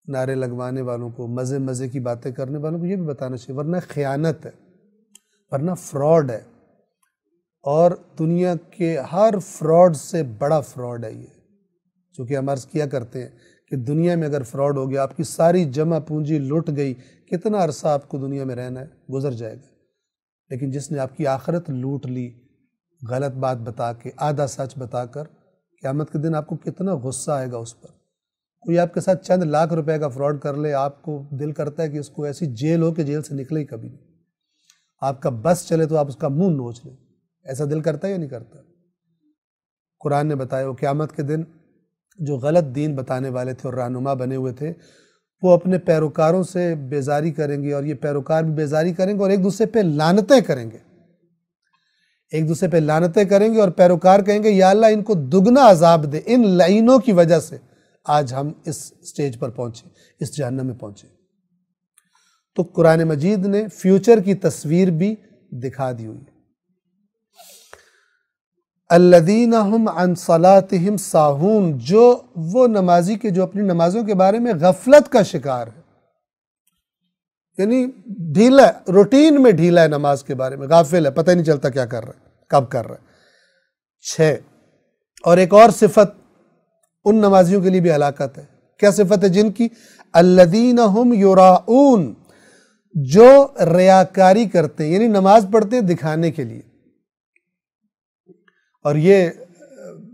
نعرے لگوانے والوں کو، مزے کی باتیں کرنے والوں کو یہ بھی بتانا چاہیے، ورنہ خیانت ہے، ورنہ فراڈ ہے، اور دنیا کے ہر فراڈ سے بڑا فراڈ ہے یہ، چونکہ ہم عرض کیا کرتے ہیں کہ دنیا میں اگر فراڈ ہو گیا، آپ کی ساری جمع پونجی لٹ گئی، کتنا عرصہ آپ کو دنیا میں رہنا ہے، گزر جائے گا، لیکن جس نے آپ کی آخرت لوٹ لی، غلط بات بتا کے، آدھا سچ بتا کر، قیامت کے دن آپ کو کتنا غصہ آئے گا اس پر۔ کوئی آپ کے ساتھ چند لاکھ روپے کا فراڈ کر لے، آپ کو دل کرتا ہے کہ اس کو ایسی جیل ہو کہ جیل سے نکلے ہی کبھی نہیں، آپ کا بس چلے تو آپ اس کا منہ نوچ لیں، ایسا دل کرتا ہے یا نہیں کرتا؟ قرآن نے بتایا وہ قیامت کے دن جو غلط دین بتانے والے تھے اور رہنما بنے ہوئے تھے، وہ اپنے پیروکاروں سے بیزاری کریں گے، اور یہ پیروکار بھی بیزاری کریں گے اور ایک دوسرے پہ لعنتیں کریں گے، ایک دوسرے پہ لعنتیں کریں گے، اور پیروکار کہیں گے یا اللہ ان کو دگنا عذاب دے، ان لعینوں کی وجہ سے آج ہم اس سٹیج پر پہنچے، اس جہنم میں پہنچے۔ تو قرآن مجید نے فیوچر کی تصویر بھی دکھا دی ہوئی ہے۔ الذین هم عن صلاتہم ساہون، جو وہ نمازی کے جو اپنی نمازوں کے بارے میں غفلت کا شکار ہے، یعنی ڈھیلا ہے، روٹین میں ڈھیلا ہے، نماز کے بارے میں غافل ہے، پتہ ہی نہیں چلتا کیا کر رہا ہے، کب کر رہا ہے۔ 6 اور ایک اور صفت ان نمازیوں کے لیے بھی ہلاکت ہے۔ کیا صفت ہے جن کی؟ الذین هم یراؤون، جو ریاکاری کرتے ہیں، یعنی نماز پڑھتے ہیں دکھانے کے لیے۔ اور یہ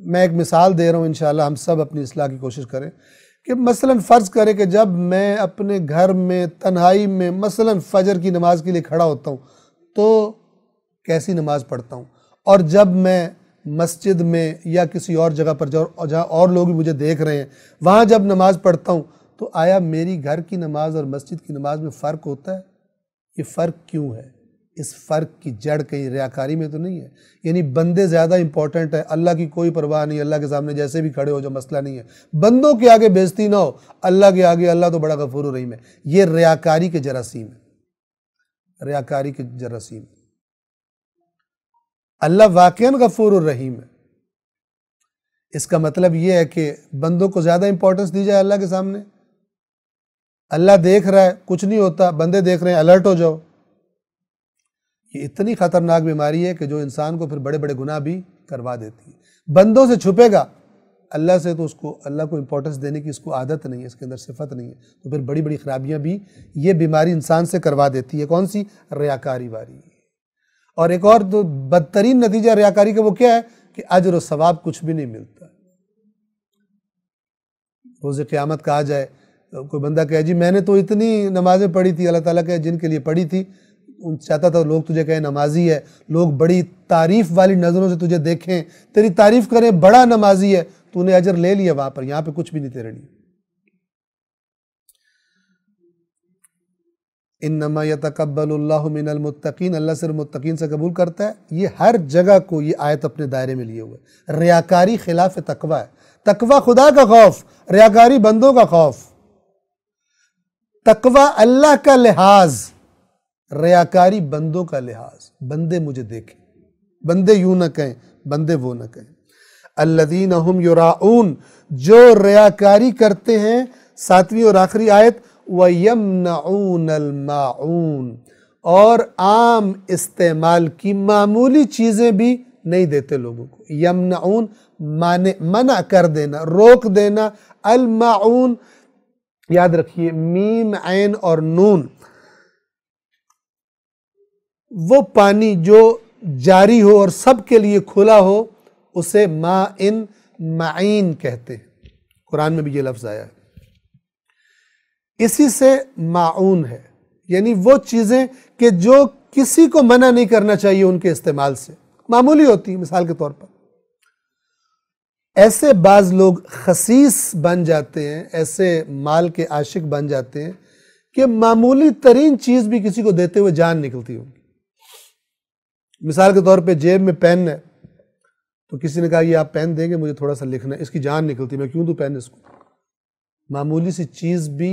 میں ایک مثال دے رہا ہوں، انشاءاللہ ہم سب اپنی اصلاح کی کوشش کریں کہ مثلا فرض کریں کہ جب میں اپنے گھر میں تنہائی میں مثلا فجر کی نماز کے لیے کھڑا ہوتا ہوں تو کیسی نماز پڑھتا ہوں، اور جب میں مسجد میں یا کسی اور جگہ پر جہاں اور لوگ بھی مجھے دیکھ رہے ہیں، وہاں جب نماز پڑھتا ہوں تو آیا میری گھر کی نماز اور مسجد کی نماز میں فرق ہوتا ہے؟ یہ فرق کیوں ہے؟ اس فرق کی جڑ کہیں ریاکاری میں تو نہیں ہے؟ یعنی بندے زیادہ امپورٹنٹ ہے، اللہ کی کوئی پرواہ نہیں، اللہ کے سامنے جیسے بھی کھڑے ہو جو مسئلہ نہیں ہے، بندوں کے آگے بےزتی نہ ہو، اللہ کے آگے اللہ تو بڑا غفور و رحیم ہے۔ یہ ریاکاری کے جراثیم ہے، ریاکاری کے جراثیم۔ اللہ واقعاً غفور الرحیم ہے، اس کا مطلب یہ ہے کہ بندوں کو زیادہ امپورٹنس دی جائے اللہ کے سامنے؟ اللہ دیکھ رہا ہے، کچھ نہیں ہوتا، بندے دیکھ رہے ہیں، الرٹ ہو جاؤ۔ یہ اتنی خطرناک بیماری ہے کہ جو انسان کو پھر بڑے بڑے گناہ بھی کروا دیتی ہے۔ بندوں سے چھپے گا، اللہ سے تو اللہ کو امپورٹنس دینے کی اس کو عادت نہیں ہے، اس کے اندر صفت نہیں ہے، تو پھر بڑی بڑی خرابیاں بھی یہ بیماری انسان سے کروا دیتی ہے۔ کون سی؟ ریاکاری والی۔ اور ایک اور تو بدترین نتیجہ ریاکاری کا وہ کیا ہے کہ اجر و ثواب کچھ بھی نہیں ملتا۔ روز قیامت کہا جائے، کوئی بندہ کہے جی میں نے تو اتنی نمازیں پڑھی تھی، اللہ تعالیٰ کہے جن کے لیے پڑھی تھی چاہتا تھا لوگ تجھے کہیں نمازی ہے، لوگ بڑی تعریف والی نظروں سے تجھے دیکھیں، تیری تعریف کریں بڑا نمازی ہے، تو نے اجر لے لیا وہاں پر، یہاں پہ کچھ بھی نہیں تیرے لیے۔ انما یتقبل اللہ من المتقین، اللہ صرف متقین سے قبول کرتا ہے۔ یہ ہر جگہ کو یہ آیت اپنے دائرے میں لیے ہوئے۔ ریاکاری خلاف تقوی ہے، تقوی خدا کا خوف، ریاکاری بندوں کا خوف۔ تقوی اللہ کا لحاظ، ریاکاری بندوں کا لحاظ، بندے مجھے دیکھیں، بندے یوں نہ کہیں، بندے وہ نہ کہیں۔ الذین ہم یراؤن، جو ریاکاری کرتے ہیں۔ ساتویں اور آخری آیت، وَيَمْنَعُونَ الْمَاعُونَ، اور عام استعمال کی معمولی چیزیں بھی نہیں دیتے لوگوں کو۔ یمنعون منع کر دینا، روک دینا۔ الماعون یاد رکھیے، میم عین اور نون، وہ پانی جو جاری ہو اور سب کے لیے کھلا ہو اسے مائن معین کہتے ہیں، قرآن میں بھی یہ لفظ آیا ہے۔ اسی سے معون ہے، یعنی وہ چیزیں کہ جو کسی کو منع نہیں کرنا چاہیے ان کے استعمال سے، معمولی ہوتی ہیں۔ مثال کے طور پر ایسے بعض لوگ خسیس بن جاتے ہیں، ایسے مال کے عاشق بن جاتے ہیں کہ معمولی ترین چیز بھی کسی کو دیتے ہوئے جان نکلتی ہوگی۔ مثال کے طور پہ جیب میں پین ہے، تو کسی نے کہا یہ آپ پین دیں گے مجھے تھوڑا سا لکھنا ہے، اس کی جان نکلتی، میں کیوں دوں پین اس کو؟ معمولی سی چیز بھی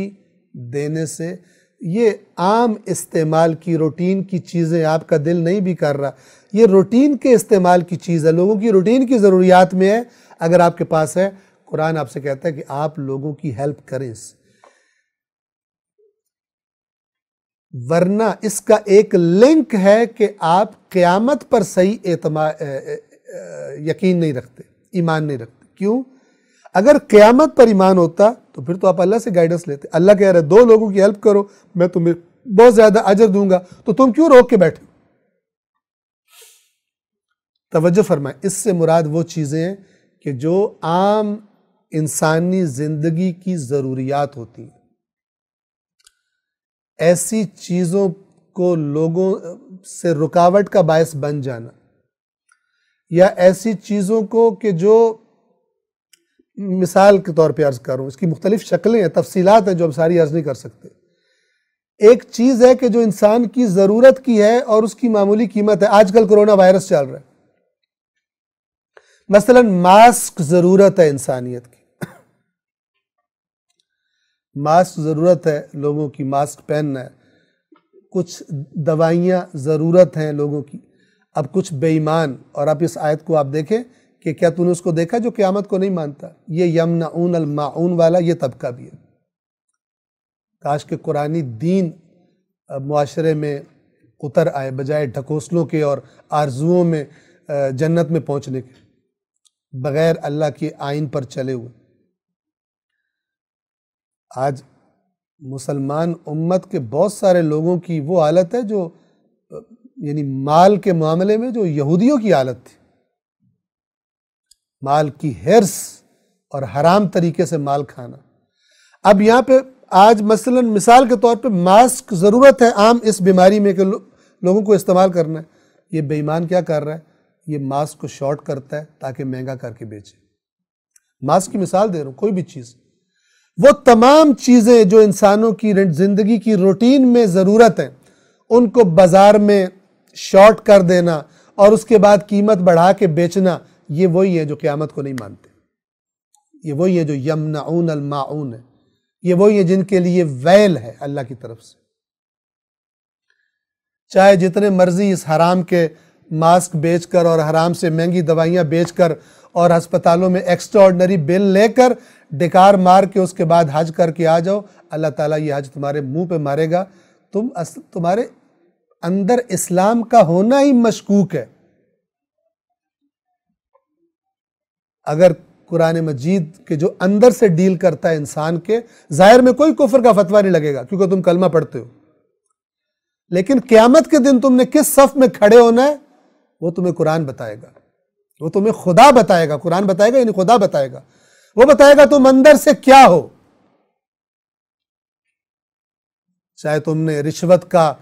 دینے سے، یہ عام استعمال کی روٹین کی چیزیں آپ کا دل نہیں بھی کر رہا، یہ روٹین کے استعمال کی چیز ہے، لوگوں کی روٹین کی ضروریات میں ہے۔ اگر آپ کے پاس ہے، قرآن آپ سے کہتا ہے کہ آپ لوگوں کی ہیلپ کریں اس سے، ورنہ اس کا ایک لنک ہے کہ آپ قیامت پر صحیح یقین نہیں رکھتے، ایمان نہیں رکھتے۔ کیوں؟ اگر قیامت پر ایمان ہوتا تو پھر تو آپ اللہ سے گائیڈنس لیتے۔ اللہ کہہ رہا ہے 2 لوگوں کی ہیلپ کرو، میں تمہیں بہت زیادہ اجر دوں گا، تو تم کیوں روک کے بیٹھے؟ توجہ فرمائیں، اس سے مراد وہ چیزیں ہیں کہ جو عام انسانی زندگی کی ضروریات ہوتی ہیں۔ ایسی چیزوں کو لوگوں سے رکاوٹ کا باعث بن جانا، یا ایسی چیزوں کو کہ جو مثال کے طور پہ عرض کروں، اس کی مختلف شکلیں ہیں، تفصیلات ہیں جو ہم ساری عرض نہیں کر سکتے۔ ایک چیز ہے کہ جو انسان کی ضرورت کی ہے اور اس کی معمولی قیمت ہے۔ آج کل کرونا وائرس چل رہا ہے، مثلا ماسک ضرورت ہے انسانیت کی، ماسک ضرورت ہے لوگوں کی، ماسک پہننا ہے۔ کچھ دوائیاں ضرورت ہیں لوگوں کی۔ اب کچھ بے ایمان، اور اب اس آیت کو آپ دیکھیں کہ کیا تو نے اس کو دیکھا جو قیامت کو نہیں مانتا؟ یہ یمنعون الماعون والا یہ طبقہ بھی ہے۔ کاش کہ قرآنی دین معاشرے میں اتر آئے، بجائے ڈھکوسلوں کے اور آرزوؤں میں جنت میں پہنچنے کے، بغیر اللہ کے آئین پر چلے ہوئے۔ آج مسلمان امت کے بہت سارے لوگوں کی وہ حالت ہے جو یعنی مال کے معاملے میں جو یہودیوں کی حالت تھی، مال کی حرص اور حرام طریقے سے مال کھانا۔ اب یہاں پہ آج مثلا مثال کے طور پہ ماسک ضرورت ہے عام اس بیماری میں کہ لوگوں کو استعمال کرنا ہے۔ یہ بے ایمان کیا کر رہا ہے؟ یہ ماسک کو شارٹ کرتا ہے تاکہ مہنگا کر کے بیچے. ماسک کی مثال دے رہا ہوں، کوئی بھی چیز، وہ تمام چیزیں جو انسانوں کی زندگی کی روٹین میں ضرورت ہیں ان کو بازار میں شارٹ کر دینا اور اس کے بعد قیمت بڑھا کے بیچنا، یہ وہی ہے جو قیامت کو نہیں مانتے. یہ وہی ہے جو یمنعون الماعون ہے، یہ وہی ہے جن کے لیے ویل ہے اللہ کی طرف سے. چاہے جتنے مرضی اس حرام کے ماسک بیچ کر اور حرام سے مہنگی دوائیاں بیچ کر اور ہسپتالوں میں ایکسٹرا آرڈنری بل لے کر ڈکار مار کے اس کے بعد حج کر کے آ جاؤ، اللہ تعالیٰ یہ حج تمہارے منہ پہ مارے گا. تمہارے اندر اسلام کا ہونا ہی مشکوک ہے. اگر قرآن مجید کے جو اندر سے ڈیل کرتا ہے انسان کے، ظاہر میں کوئی کفر کا فتویٰ نہیں لگے گا کیونکہ تم کلمہ پڑھتے ہو، لیکن قیامت کے دن تم نے کس صف میں کھڑے ہونا ہے وہ تمہیں قرآن بتائے گا، وہ تمہیں خدا بتائے گا. قرآن بتائے گا یعنی خدا بتائے گا. وہ بتائے گا تم اندر سے کیا ہو. چاہے تم نے رشوت کا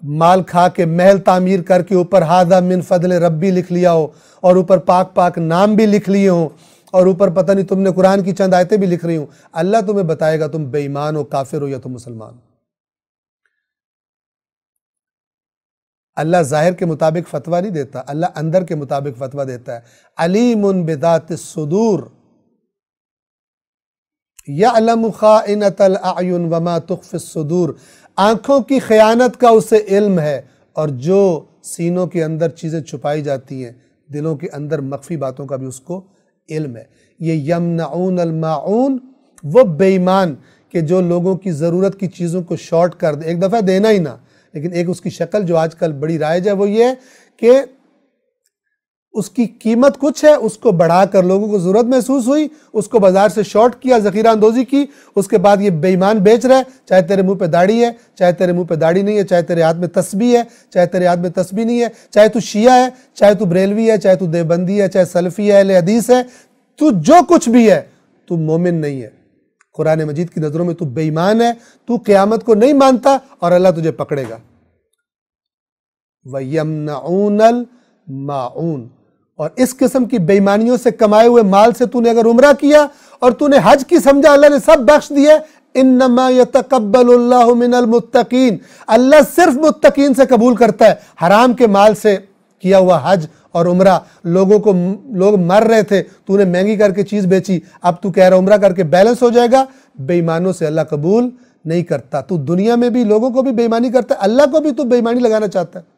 مال کھا کے محل تعمیر کر کے اوپر ھذا من فضل ربی لکھ لیا ہو اور اوپر پاک پاک نام بھی لکھ لیے ہوں اور اوپر پتہ نہیں تم نے قرآن کی چند آیتیں بھی لکھ رہی ہوں، اللہ تمہیں بتائے گا تم بے ایمان ہو، کافر ہو یا تم مسلمان ہو. اللہ ظاہر کے مطابق فتویٰ نہیں دیتا، اللہ اندر کے مطابق فتویٰ دیتا ہے. علیم بذات الصدور یعلم خائنۃ الاعین وما تخفی الصدور. آنکھوں کی خیانت کا اسے علم ہے اور جو سینوں کے اندر چیزیں چھپائی جاتی ہیں، دلوں کے اندر مخفی باتوں کا بھی اس کو علم ہے. یہ یمنعون الماعون، وہ بے ایمان کہ جو لوگوں کی ضرورت کی چیزوں کو شارٹ کر دے، ایک دفعہ دینا ہی نہ، لیکن ایک اس کی شکل جو آج کل بڑی رائج ہے وہ یہ ہے کہ اس کی قیمت کچھ ہے، اس کو بڑھا کر لوگوں کو ضرورت محسوس ہوئی، اس کو بازار سے شارٹ کیا، ذخیرہ اندوزی کی، اس کے بعد یہ بے ایمان بیچ رہا ہے. چاہے تیرے منہ پہ داڑھی ہے، چاہے تیرے منہ پہ داڑھی نہیں ہے، چاہے تیرے ہاتھ میں تسبیح ہے، چاہے تیرے ہاتھ میں تسبیح نہیں ہے، چاہے تو شیعہ ہے، چاہے تو بریلوی ہے، چاہے تو دیوبندی ہے، چاہے سلفی ہے، اہل حدیث ہے، تو جو کچھ بھی ہے تو مومن نہیں ہے. قرآن مجید کی نظروں میں تو بے ایمان ہے، تو قیامت کو نہیں مانتا اور اللہ تجھے پکڑے گا. وَيَمْنَعُونَ الْمَاعُونَ. اور اس قسم کی بے ایمانیوں سے کمائے ہوئے مال سے تو نے اگر عمرہ کیا اور تو نے حج کی سمجھا اللہ نے سب بخش دیے، انما یتقبل اللہ من المتقین، اللہ صرف متقین سے قبول کرتا ہے. حرام کے مال سے کیا ہوا حج اور عمرہ، لوگ مر رہے تھے، تو نے مہنگی کر کے چیز بیچی، اب تو کہہ رہا عمرہ کر کے بیلنس ہو جائے گا. بے ایمانوں سے اللہ قبول نہیں کرتا. تو دنیا میں بھی لوگوں کو بھی بے ایمانی کرتا ہے، اللہ کو بھی تو بے ایمانی لگانا چاہتا ہے.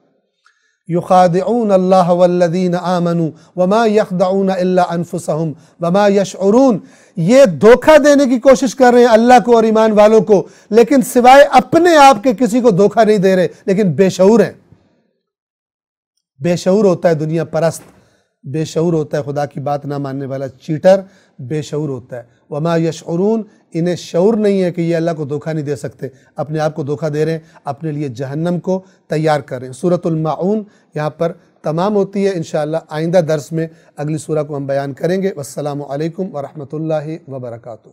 یخادعون اللہ والذین آمنوا وما یخدعون الا انفسهم وما یشعرون. یہ دھوکہ دینے کی کوشش کر رہے ہیں اللہ کو اور ایمان والوں کو، لیکن سوائے اپنے آپ کے کسی کو دھوکہ نہیں دے رہے، لیکن بے شعور ہیں. بے شعور ہوتا ہے دنیا پرست، بے شعور ہوتا ہے خدا کی بات نہ ماننے والا چیٹر، بے شعور ہوتا ہے. وما یشعرون، انہیں شعور نہیں ہے کہ یہ اللہ کو دھوکہ نہیں دے سکتے، اپنے آپ کو دھوکہ دے رہے ہیں، اپنے لیے جہنم کو تیار کر رہے ہیں. سورۃ الماعون یہاں پر تمام ہوتی ہے. انشاءاللہ آئندہ درس میں اگلی سورہ کو ہم بیان کریں گے. والسلام علیکم ورحمۃ اللہ وبرکاتہ.